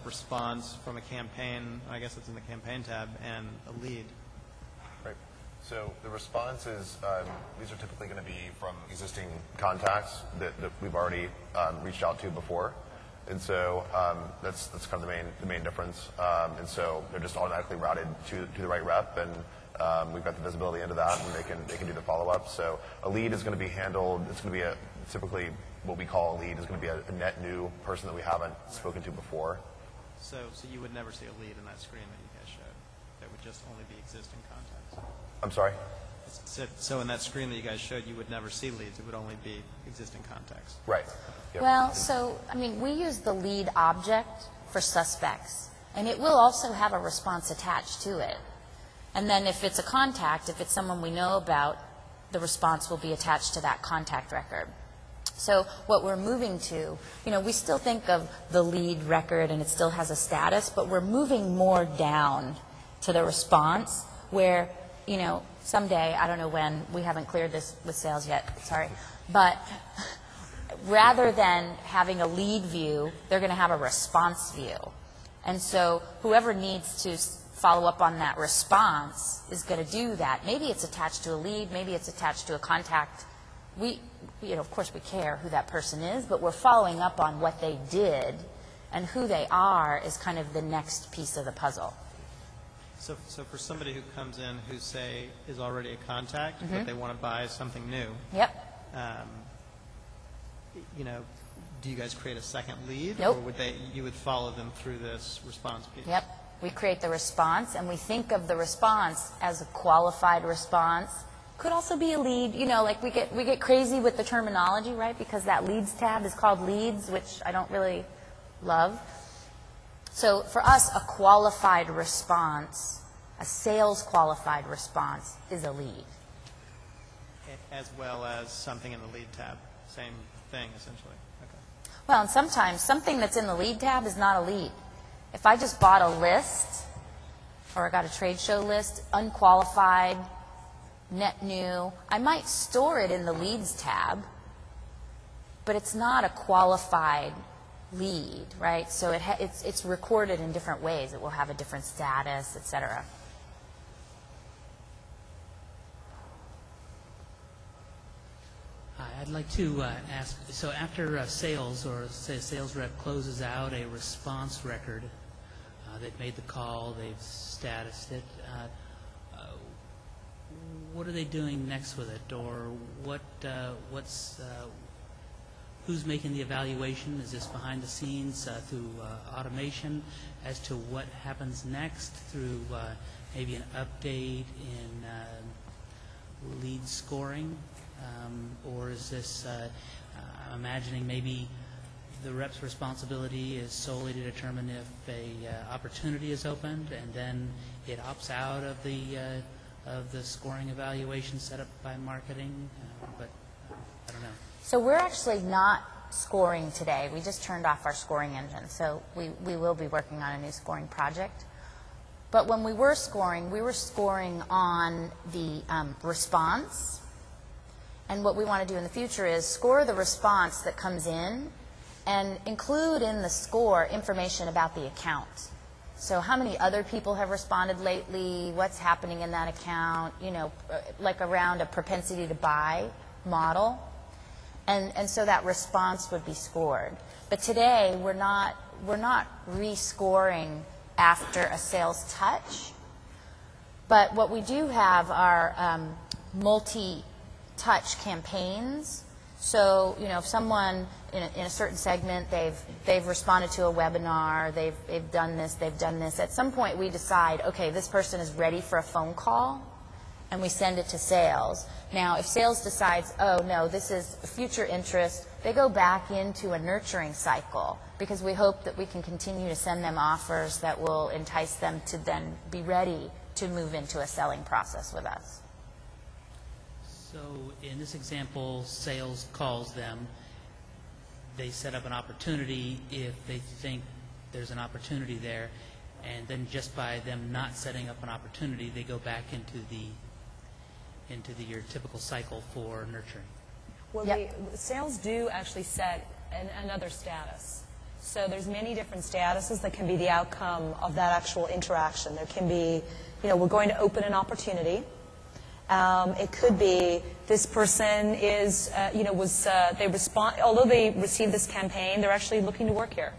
response from a campaign, I guess it's in the campaign tab, and a lead? Right. So the responses, these are typically going to be from existing contacts that we've already reached out to before. And so that's kind of the main difference. And so they're just automatically routed to the right rep, and we've got the visibility into that, and they can do the follow-up. So a lead is going to be handled. It's going to be typically what we call a lead is going to be a net new person that we haven't spoken to before. So you would never see a lead in that screen that you guys showed. That would just only be existing contacts. I'm sorry? So in that screen that you guys showed, you would never see leads. It would only be existing contacts. Right. Yep. Well, so, we use the lead object for suspects, and it will also have a response attached to it. And then if it's a contact, if it's someone we know about, the response will be attached to that contact record. So what we're moving to, we still think of the lead record and it still has a status, but we're moving more down to the response where, someday, I don't know when, we haven't cleared this with sales yet, sorry, but rather than having a lead view, they're going to have a response view. And so whoever needs to follow up on that response is going to do that. Maybe it's attached to a lead, maybe it's attached to a contact. Of course we care who that person is, but we're following up on what they did, and who they are is kind of the next piece of the puzzle. So for somebody who comes in who, say, is already a contact, but they want to buy something new. Yep. Do you guys create a second lead? Nope. Or you would follow them through this response piece? Yep. We create the response, and we think of the response as a qualified response. Could also be a lead. Like we get crazy with the terminology, right? Because that leads tab is called leads, which I don't really love. So for us, a qualified response, a sales qualified response, is a lead. As well as something in the lead tab. Same thing, essentially. Okay. Well, and sometimes something that's in the lead tab is not a lead. If I just bought a list, or I got a trade show list, unqualified, net new, I might store it in the leads tab, but it's not a qualified lead, right? So it's recorded in different ways. It will have a different status, et cetera. Hi, I'd like to ask, so after sales, or say a sales rep closes out a response record, they've made the call, they've statused it, what are they doing next with it? Or what's who's making the evaluation? Is this behind the scenes through automation as to what happens next through maybe an update in lead scoring? Or is this, I'm imagining maybe the rep's responsibility is solely to determine if a opportunity is opened, and then it opts out of the scoring evaluation set up by marketing, but I don't know. So we're actually not scoring today. We just turned off our scoring engine, so we will be working on a new scoring project. But when we were scoring on the response. And what we want to do in the future is score the response that comes in and include in the score information about the account. So how many other people have responded lately, what's happening in that account, you know, like around a propensity to buy model. And so that response would be scored. But today we're not rescoring after a sales touch. But what we do have are multi-touch campaigns. So, you know, if someone in a certain segment, they've responded to a webinar, they've done this, at some point we decide, okay, this person is ready for a phone call, and we send it to sales. Now, if sales decides, oh, no, this is future interest, they go back into a nurturing cycle, because we hope that we can continue to send them offers that will entice them to then be ready to move into a selling process with us. So in this example, sales calls them. They set up an opportunity if they think there's an opportunity there, and then just by them not setting up an opportunity, they go back into your typical cycle for nurturing. Well, Yep. Sales do actually set another status. So there's many different statuses that can be the outcome of that actual interaction. There can be, you know, we're going to open an opportunity. It could be this person is, they respond, although they received this campaign, they're actually looking to work here.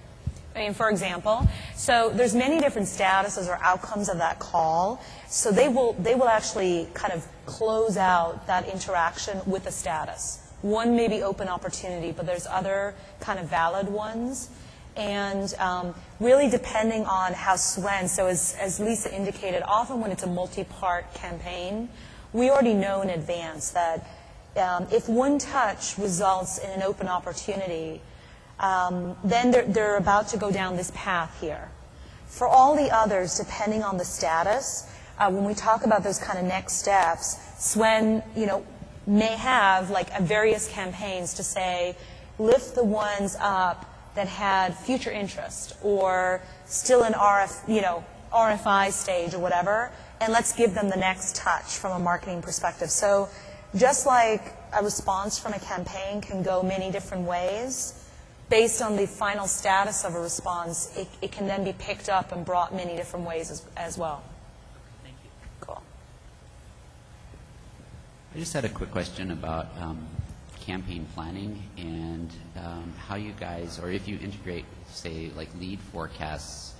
I mean, for example. So there's many different statuses or outcomes of that call. So they will actually kind of close out that interaction with a status. One may be open opportunity, but there's other kind of valid ones. And really depending on how Swen, so as Lisa indicated, often when it's a multi-part campaign, we already know in advance that if one touch results in an open opportunity, then they're about to go down this path here. For all the others, depending on the status, when we talk about those kind of next steps, Swen, may have like various campaigns to say, lift the ones up that had future interest or still in RFI stage or whatever, and let's give them the next touch from a marketing perspective. So just like a response from a campaign can go many different ways, based on the final status of a response, it can then be picked up and brought many different ways as well. Thank you. Cool. I just had a quick question about campaign planning and how you guys, or if you integrate, say, like lead forecasts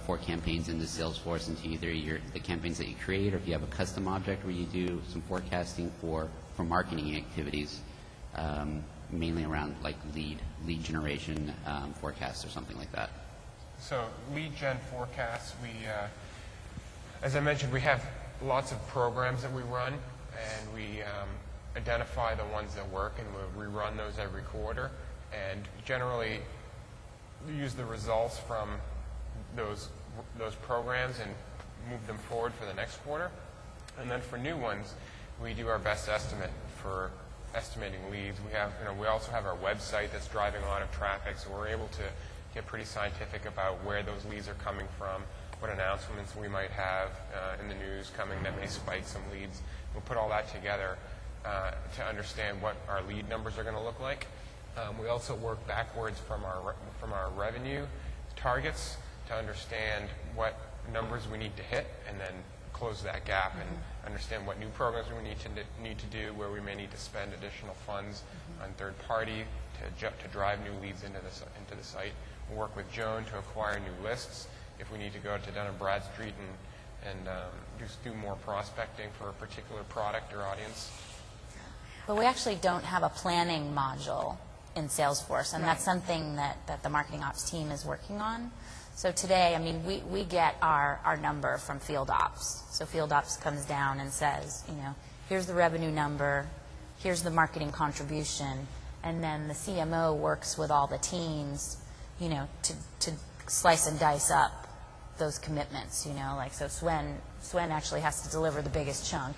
for campaigns into Salesforce, into either the campaigns that you create, or if you have a custom object where you do some forecasting for marketing activities, mainly around like lead generation forecasts or something like that. So lead gen forecasts, as I mentioned, we have lots of programs that we run, and we identify the ones that work, and we rerun those every quarter, and generally use the results from those programs and move them forward for the next quarter. And then for new ones, we do our best estimate for estimating leads. We also have our website that's driving a lot of traffic, so we're able to get pretty scientific about where those leads are coming from, what announcements we might have in the news coming that may spike some leads. We'll put all that together to understand what our lead numbers are going to look like. We also work backwards from our revenue targets to understand what numbers we need to hit, and then close that gap and understand what new programs we need to do, where we may need to spend additional funds on third party to drive new leads into the site. We'll work with Joan to acquire new lists if we need to go to Dun & Bradstreet and just do more prospecting for a particular product or audience. But we actually don't have a planning module in Salesforce, and that's something that the marketing ops team is working on. So today, I mean, we get our number from field ops. So field ops comes down and says, here's the revenue number, here's the marketing contribution, and then the CMO works with all the teams, to slice and dice up those commitments, like, so Sven actually has to deliver the biggest chunk.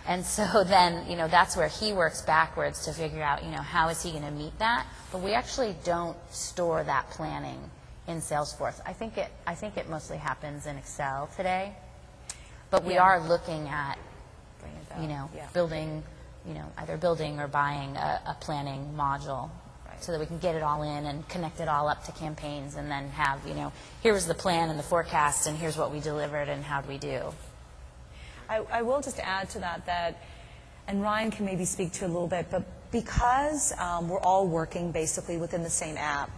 And so then, that's where he works backwards to figure out, how is he going to meet that? But we actually don't store that planning in Salesforce. I think it mostly happens in Excel today. But we are looking at, building, either building or buying a planning module so that we can get it all in and connect it all up to campaigns and then have, here was the plan and the forecast and here's what we delivered and how'd we do. I will just add to that, and Ryan can maybe speak to it a little bit, but because we're all working basically within the same app,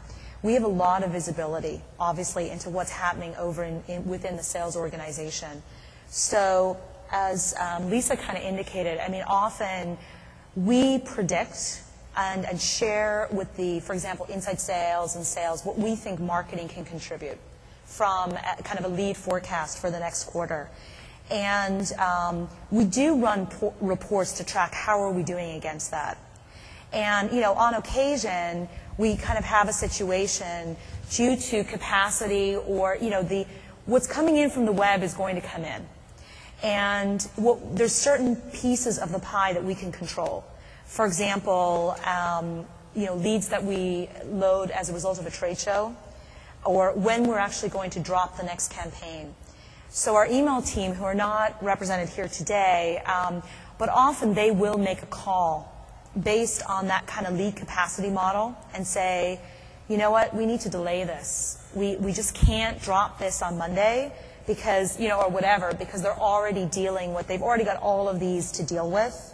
we have a lot of visibility, obviously, into what's happening over within the sales organization. So as Lisa kind of indicated, I mean, often we predict and share with for example, inside sales and sales, what we think marketing can contribute from kind of a lead forecast for the next quarter. And we do run reports to track how are we doing against that. And, on occasion, we kind of have a situation due to capacity or, what's coming in from the web is going to come in. And there's certain pieces of the pie that we can control. For example, leads that we load as a result of a trade show, or when we're actually going to drop the next campaign. So our email team, who are not represented here today, but often they will make a call based on that kind of lead capacity model and say, you know what, we need to delay this. We just can't drop this on Monday because, or whatever, because they're already they've already got all of these to deal with.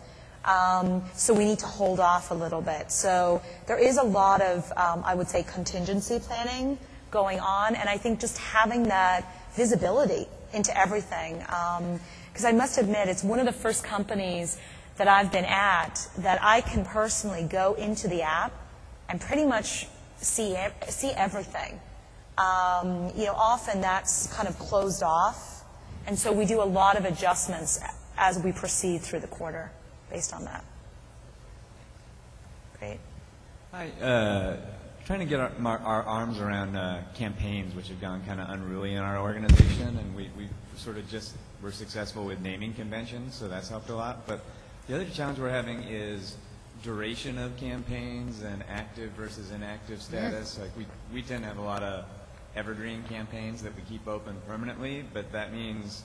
So we need to hold off a little bit. So there is a lot of, I would say, contingency planning going on, and I think just having that visibility into everything. Because I must admit, it's one of the first companies that I've been at that I can personally go into the app and pretty much see everything. Often that's kind of closed off, and so we do a lot of adjustments as we proceed through the quarter based on that. Great. Hi. Trying to get our arms around campaigns, which have gone kind of unruly in our organization, and we sort of just were successful with naming conventions, so that's helped a lot. But the other challenge we're having is duration of campaigns and active versus inactive status. Like we tend to have a lot of evergreen campaigns that we keep open permanently, but that means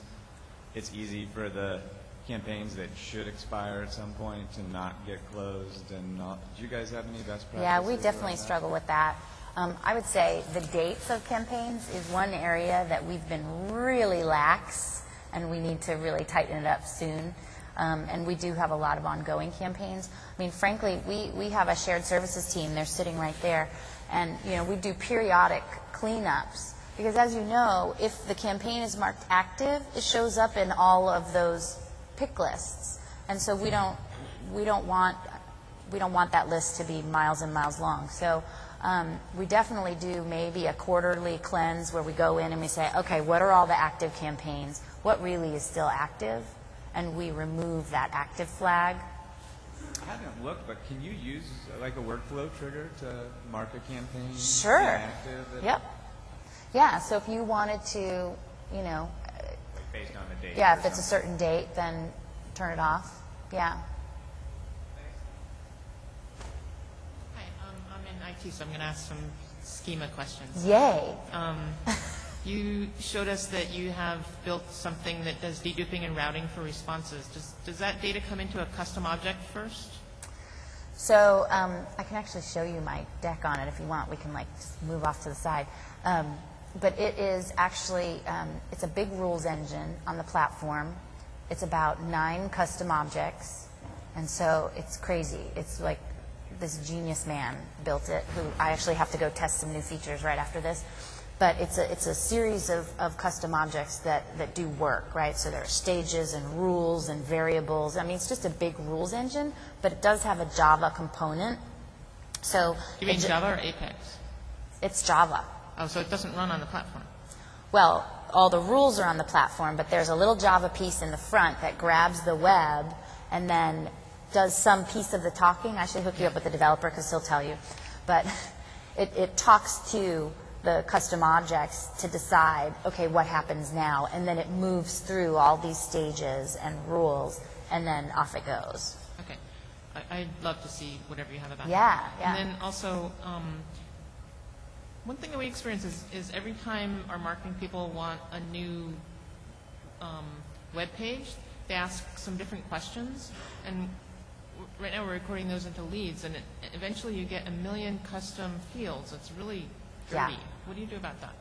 it's easy for the campaigns that should expire at some point to not get closed. And do you guys have any best practices? Yeah, we definitely struggle with that. I would say the dates of campaigns is one area that we've been really lax, and we need to really tighten it up soon. And we do have a lot of ongoing campaigns. I mean, frankly, we have a shared services team. They're sitting right there. And, we do periodic cleanups. Because as you know, if the campaign is marked active, it shows up in all of those pick lists. And so we don't want that list to be miles and miles long. So we definitely do maybe a quarterly cleanse where we go in and we say, okay, what are all the active campaigns? What really is still active? And we remove that active flag. I haven't looked, but can you use like a workflow trigger to mark a campaign? Sure. Inactive? Yep. Yeah, so if you wanted to, based on the date. Yeah, if it's a certain date, then turn it off. Yeah. Hi, I'm in IT, so I'm going to ask some schema questions. Yay. You showed us that you have built something that does deduping and routing for responses. Does that data come into a custom object first? So I can actually show you my deck on it if you want. We can just move off to the side. But it is actually, it's a big rules engine on the platform. It's about 9 custom objects. And so it's crazy. It's like this genius man built it, who I actually have to go test some new features right after this. But it's a series of custom objects that do work, right? So there are stages and rules and variables. I mean, it's just a big rules engine, but it does have a Java component So You mean Java or Apex? it's Java. Oh, so it doesn't run on the platform. Well, all the rules are on the platform, but there's a little Java piece in the front that grabs the web and then does some piece of the talking. I should hook you up with the developer because he'll tell you. But it talks to the custom objects to decide, okay, what happens now? And then it moves through all these stages and rules, and then off it goes. Okay. I'd love to see whatever you have about Yeah, that. yeah. And then also, one thing that we experience is every time our marketing people want a new web page, they ask some different questions. And right now we're recording those into leads, and eventually you get 1 million custom fields. It's really dirty. Yeah. What do you do about that?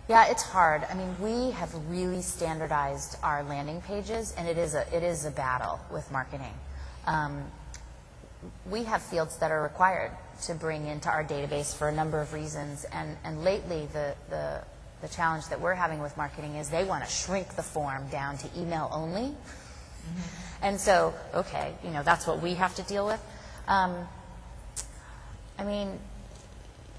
Yeah, it's hard. I mean, we have really standardized our landing pages, and it is a battle with marketing. We have fields that are required to bring into our database for a number of reasons, and lately the challenge that we're having with marketing is they want to shrink the form down to email only. And so, okay, that's what we have to deal with. I mean,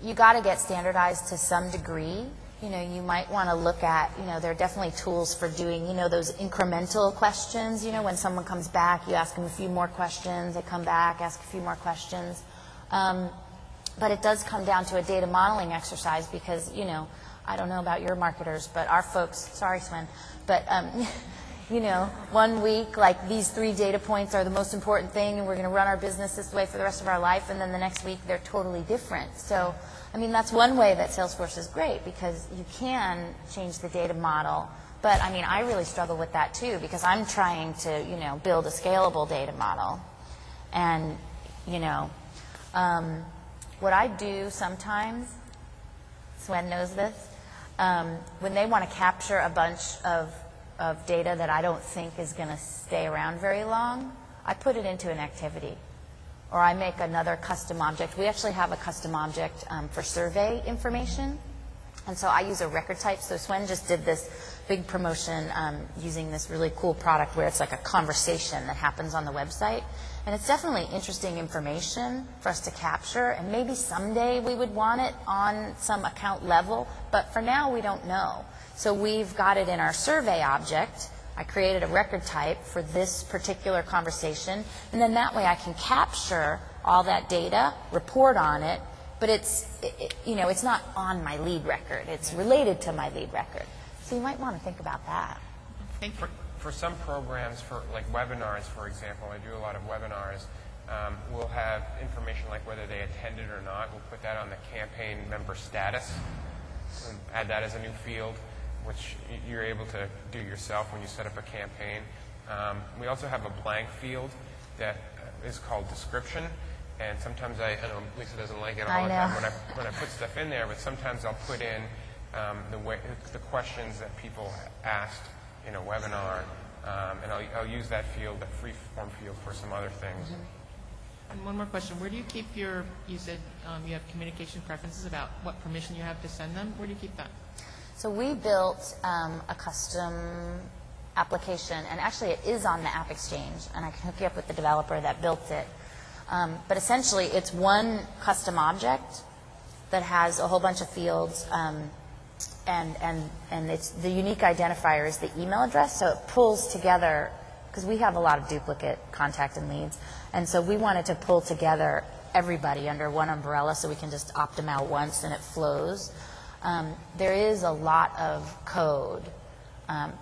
you got to get standardized to some degree. You might want to look at, there are definitely tools for doing, those incremental questions. When someone comes back, you ask them a few more questions. They come back, ask a few more questions. But it does come down to a data modeling exercise because, I don't know about your marketers, but our folks, sorry, Swen, but, 1 week, like these 3 data points are the most important thing and we're going to run our business this way for the rest of our life, and then the next week they're totally different. So, that's one way that Salesforce is great because you can change the data model. But, I really struggle with that too because I'm trying to, build a scalable data model. And, what I do sometimes, Swen knows this, when they want to capture a bunch of data that I don't think is going to stay around very long, I put it into an activity. Or I make another custom object. We actually have a custom object for survey information. And so I use a record type. So Swen just did this big promotion using this really cool product where it's like a conversation that happens on the website. And it's definitely interesting information for us to capture. And maybe someday we would want it on some account level. But for now, we don't know. So we've got it in our survey object. I created a record type for this particular conversation, and then that way I can capture all that data, report on it, but it's not on my lead record. It's related to my lead record. So you might want to think about that. I think for some programs, for like webinars, for example, I do a lot of webinars. We'll have information like whether they attended or not. We'll put that on the campaign member status, and add that as a new field, which you're able to do yourself when you set up a campaign. We also have a blank field that is called description, and sometimes I know Lisa doesn't like it all the time when I put stuff in there, but sometimes I'll put in the questions that people asked in a webinar, and I'll use that field, that free form field, for some other things. And one more question. Where do you keep you said you have communication preferences about what permission you have to send them. Where do you keep that? So we built a custom application, and actually it is on the App Exchange, and I can hook you up with the developer that built it. But essentially it's one custom object that has a whole bunch of fields, and it's the unique identifier is the email address, so it pulls together, because we have a lot of duplicate contact and leads, and so we wanted to pull together everybody under one umbrella so we can just opt them out once and it flows. There is a lot of code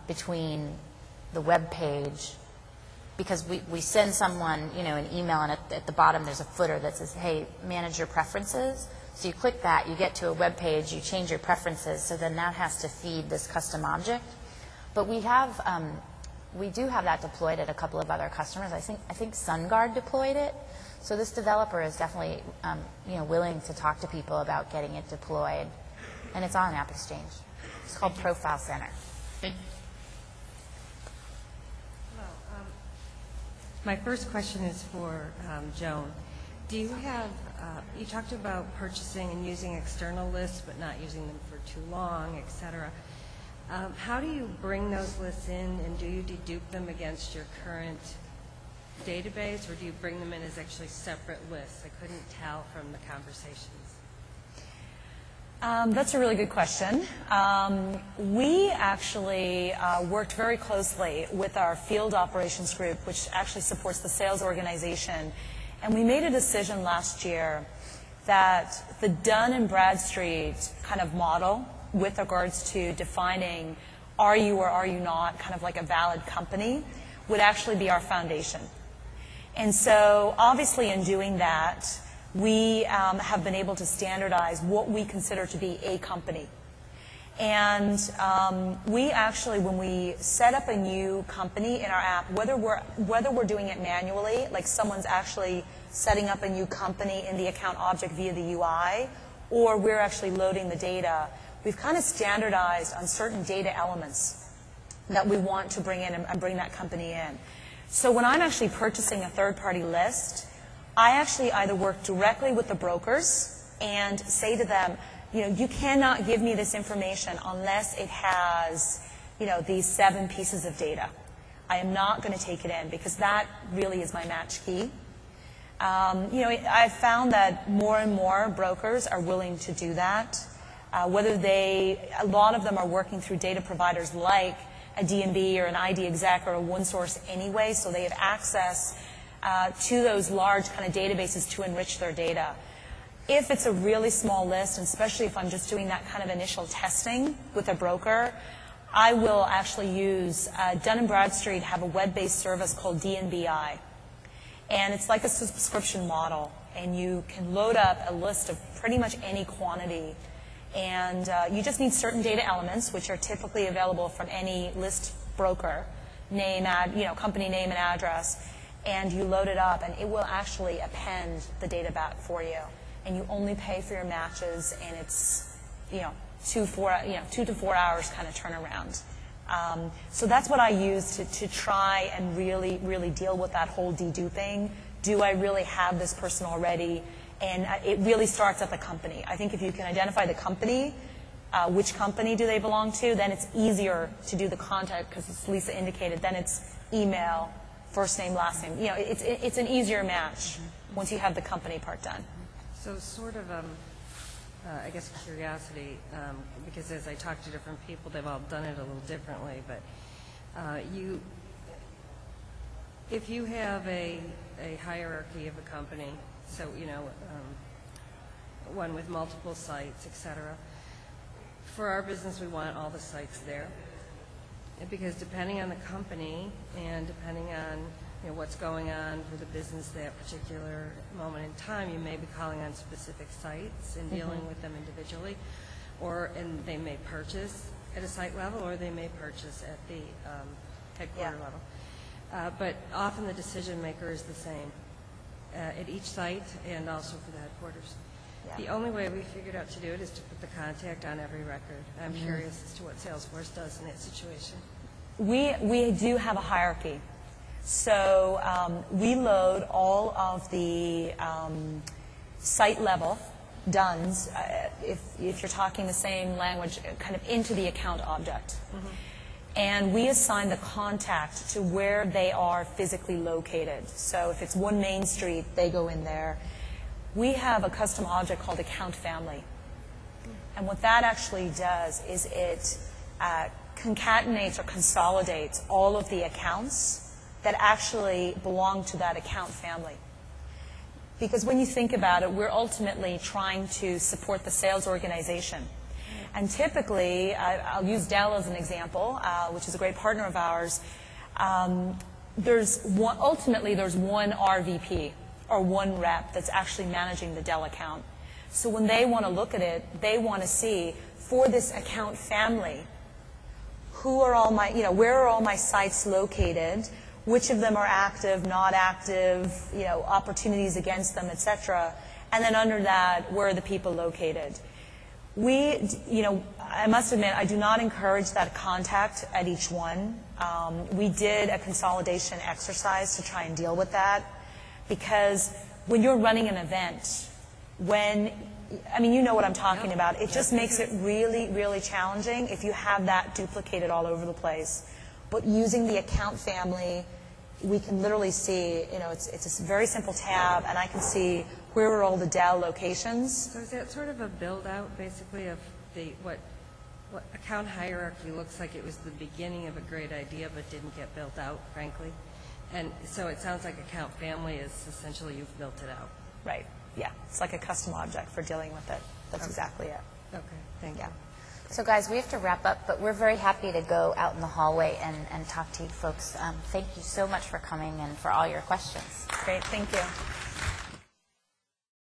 between the web page, because we send someone an email, and at the bottom there's a footer that says, hey, manage your preferences. So you click that, you get to a web page, you change your preferences, so then that has to feed this custom object. But we do have that deployed at a couple of other customers. I think SunGuard deployed it. So this developer is definitely willing to talk to people about getting it deployed. And it's on App Exchange. It's called Profile Center. Thank Hello. My first question is for Joan. Do you have, you talked about purchasing and using external lists, but not using them for too long, et cetera. How do you bring those lists in, and do you dedupe them against your current database, or do you bring them in as actually separate lists? I couldn't tell from the conversations. That's a really good question. We actually worked very closely with our field operations group, which actually supports the sales organization. And we made a decision last year that the Dun & Bradstreet kind of model with regards to defining are you or are you not kind of like a valid company would actually be our foundation. And so obviously in doing that, we have been able to standardize what we consider to be a company. And we actually, when we set up a new company in our app, whether we're doing it manually, like someone's actually setting up a new company in the account object via the UI, or we're actually loading the data, we've kind of standardized on certain data elements that we want to bring in and bring that company in. So when I'm actually purchasing a third-party list, I actually either work directly with the brokers and say to them, you know, you cannot give me this information unless it has, you know, these 7 pieces of data. I am not going to take it in because that really is my match key. You know, I've found that more and more brokers are willing to do that. A lot of them are working through data providers like a D&B or an ID exec or a OneSource anyway, so they have access to those large kind of databases to enrich their data. If it's a really small list, and especially if I'm just doing that kind of initial testing with a broker, I will actually use Dun & Bradstreet have a web-based service called D&BI. And it's like a subscription model, and you can load up a list of pretty much any quantity. And you just need certain data elements, which are typically available from any list broker, company name and address, and you load it up, and it will actually append the data back for you. And you only pay for your matches, and it's 2 to 4 hours kind of turnaround. So that's what I use to try and really, really deal with that whole deduping. Do I really have this person already? And it really starts at the company. I think if you can identify the company, which company do they belong to, then it's easier to do the contact, because as Lisa indicated, then it's email, first name, last name. You know, it's an easier match once you have the company part done. So sort of, I guess, curiosity, because as I talk to different people, they've all done it a little differently, but if you have a hierarchy of a company, so, one with multiple sites, et cetera, for our business, we want all the sites there. Because depending on the company and depending on what's going on for the business that particular moment in time, you may be calling on specific sites and dealing with them individually, and they may purchase at a site level, or they may purchase at the headquarter level. But often the decision maker is the same at each site and also for the headquarters. Yeah. The only way we figured out to do it is to put the contact on every record. I'm curious as to what Salesforce does in that situation. We do have a hierarchy. So we load all of the site level DUNS, if you're talking the same language, kind of into the account object. And we assign the contact to where they are physically located. So if it's 1 Main Street, they go in there. We have a custom object called account family. And what that actually does is it concatenates or consolidates all of the accounts that actually belong to that account family. Because when you think about it, we're ultimately trying to support the sales organization. And typically, I'll use Dell as an example, which is a great partner of ours. Ultimately, there's one RVP or one rep that's actually managing the Dell account. So when they want to look at it, they want to see, for this account family, where are all my sites located, which of them are active, not active, opportunities against them, etc. And then under that, where are the people located? I must admit, I do not encourage that contact at each one. We did a consolidation exercise to try and deal with that, because when you're running an event, you know what I'm talking about. It just makes it really, really challenging if you have that duplicated all over the place. But using the account family, we can literally see, it's a very simple tab, and I can see where are all the Dell locations. So is that sort of a build-out, basically, of what account hierarchy looks like? It was the beginning of a great idea, but didn't get built out, frankly. And so it sounds like account family is essentially you've built it out. Right, yeah. It's like a custom object for dealing with it. That's exactly it. Okay, thank you. So guys, we have to wrap up, but we're very happy to go out in the hallway and talk to you folks. Thank you so much for coming and for all your questions. Great, thank you.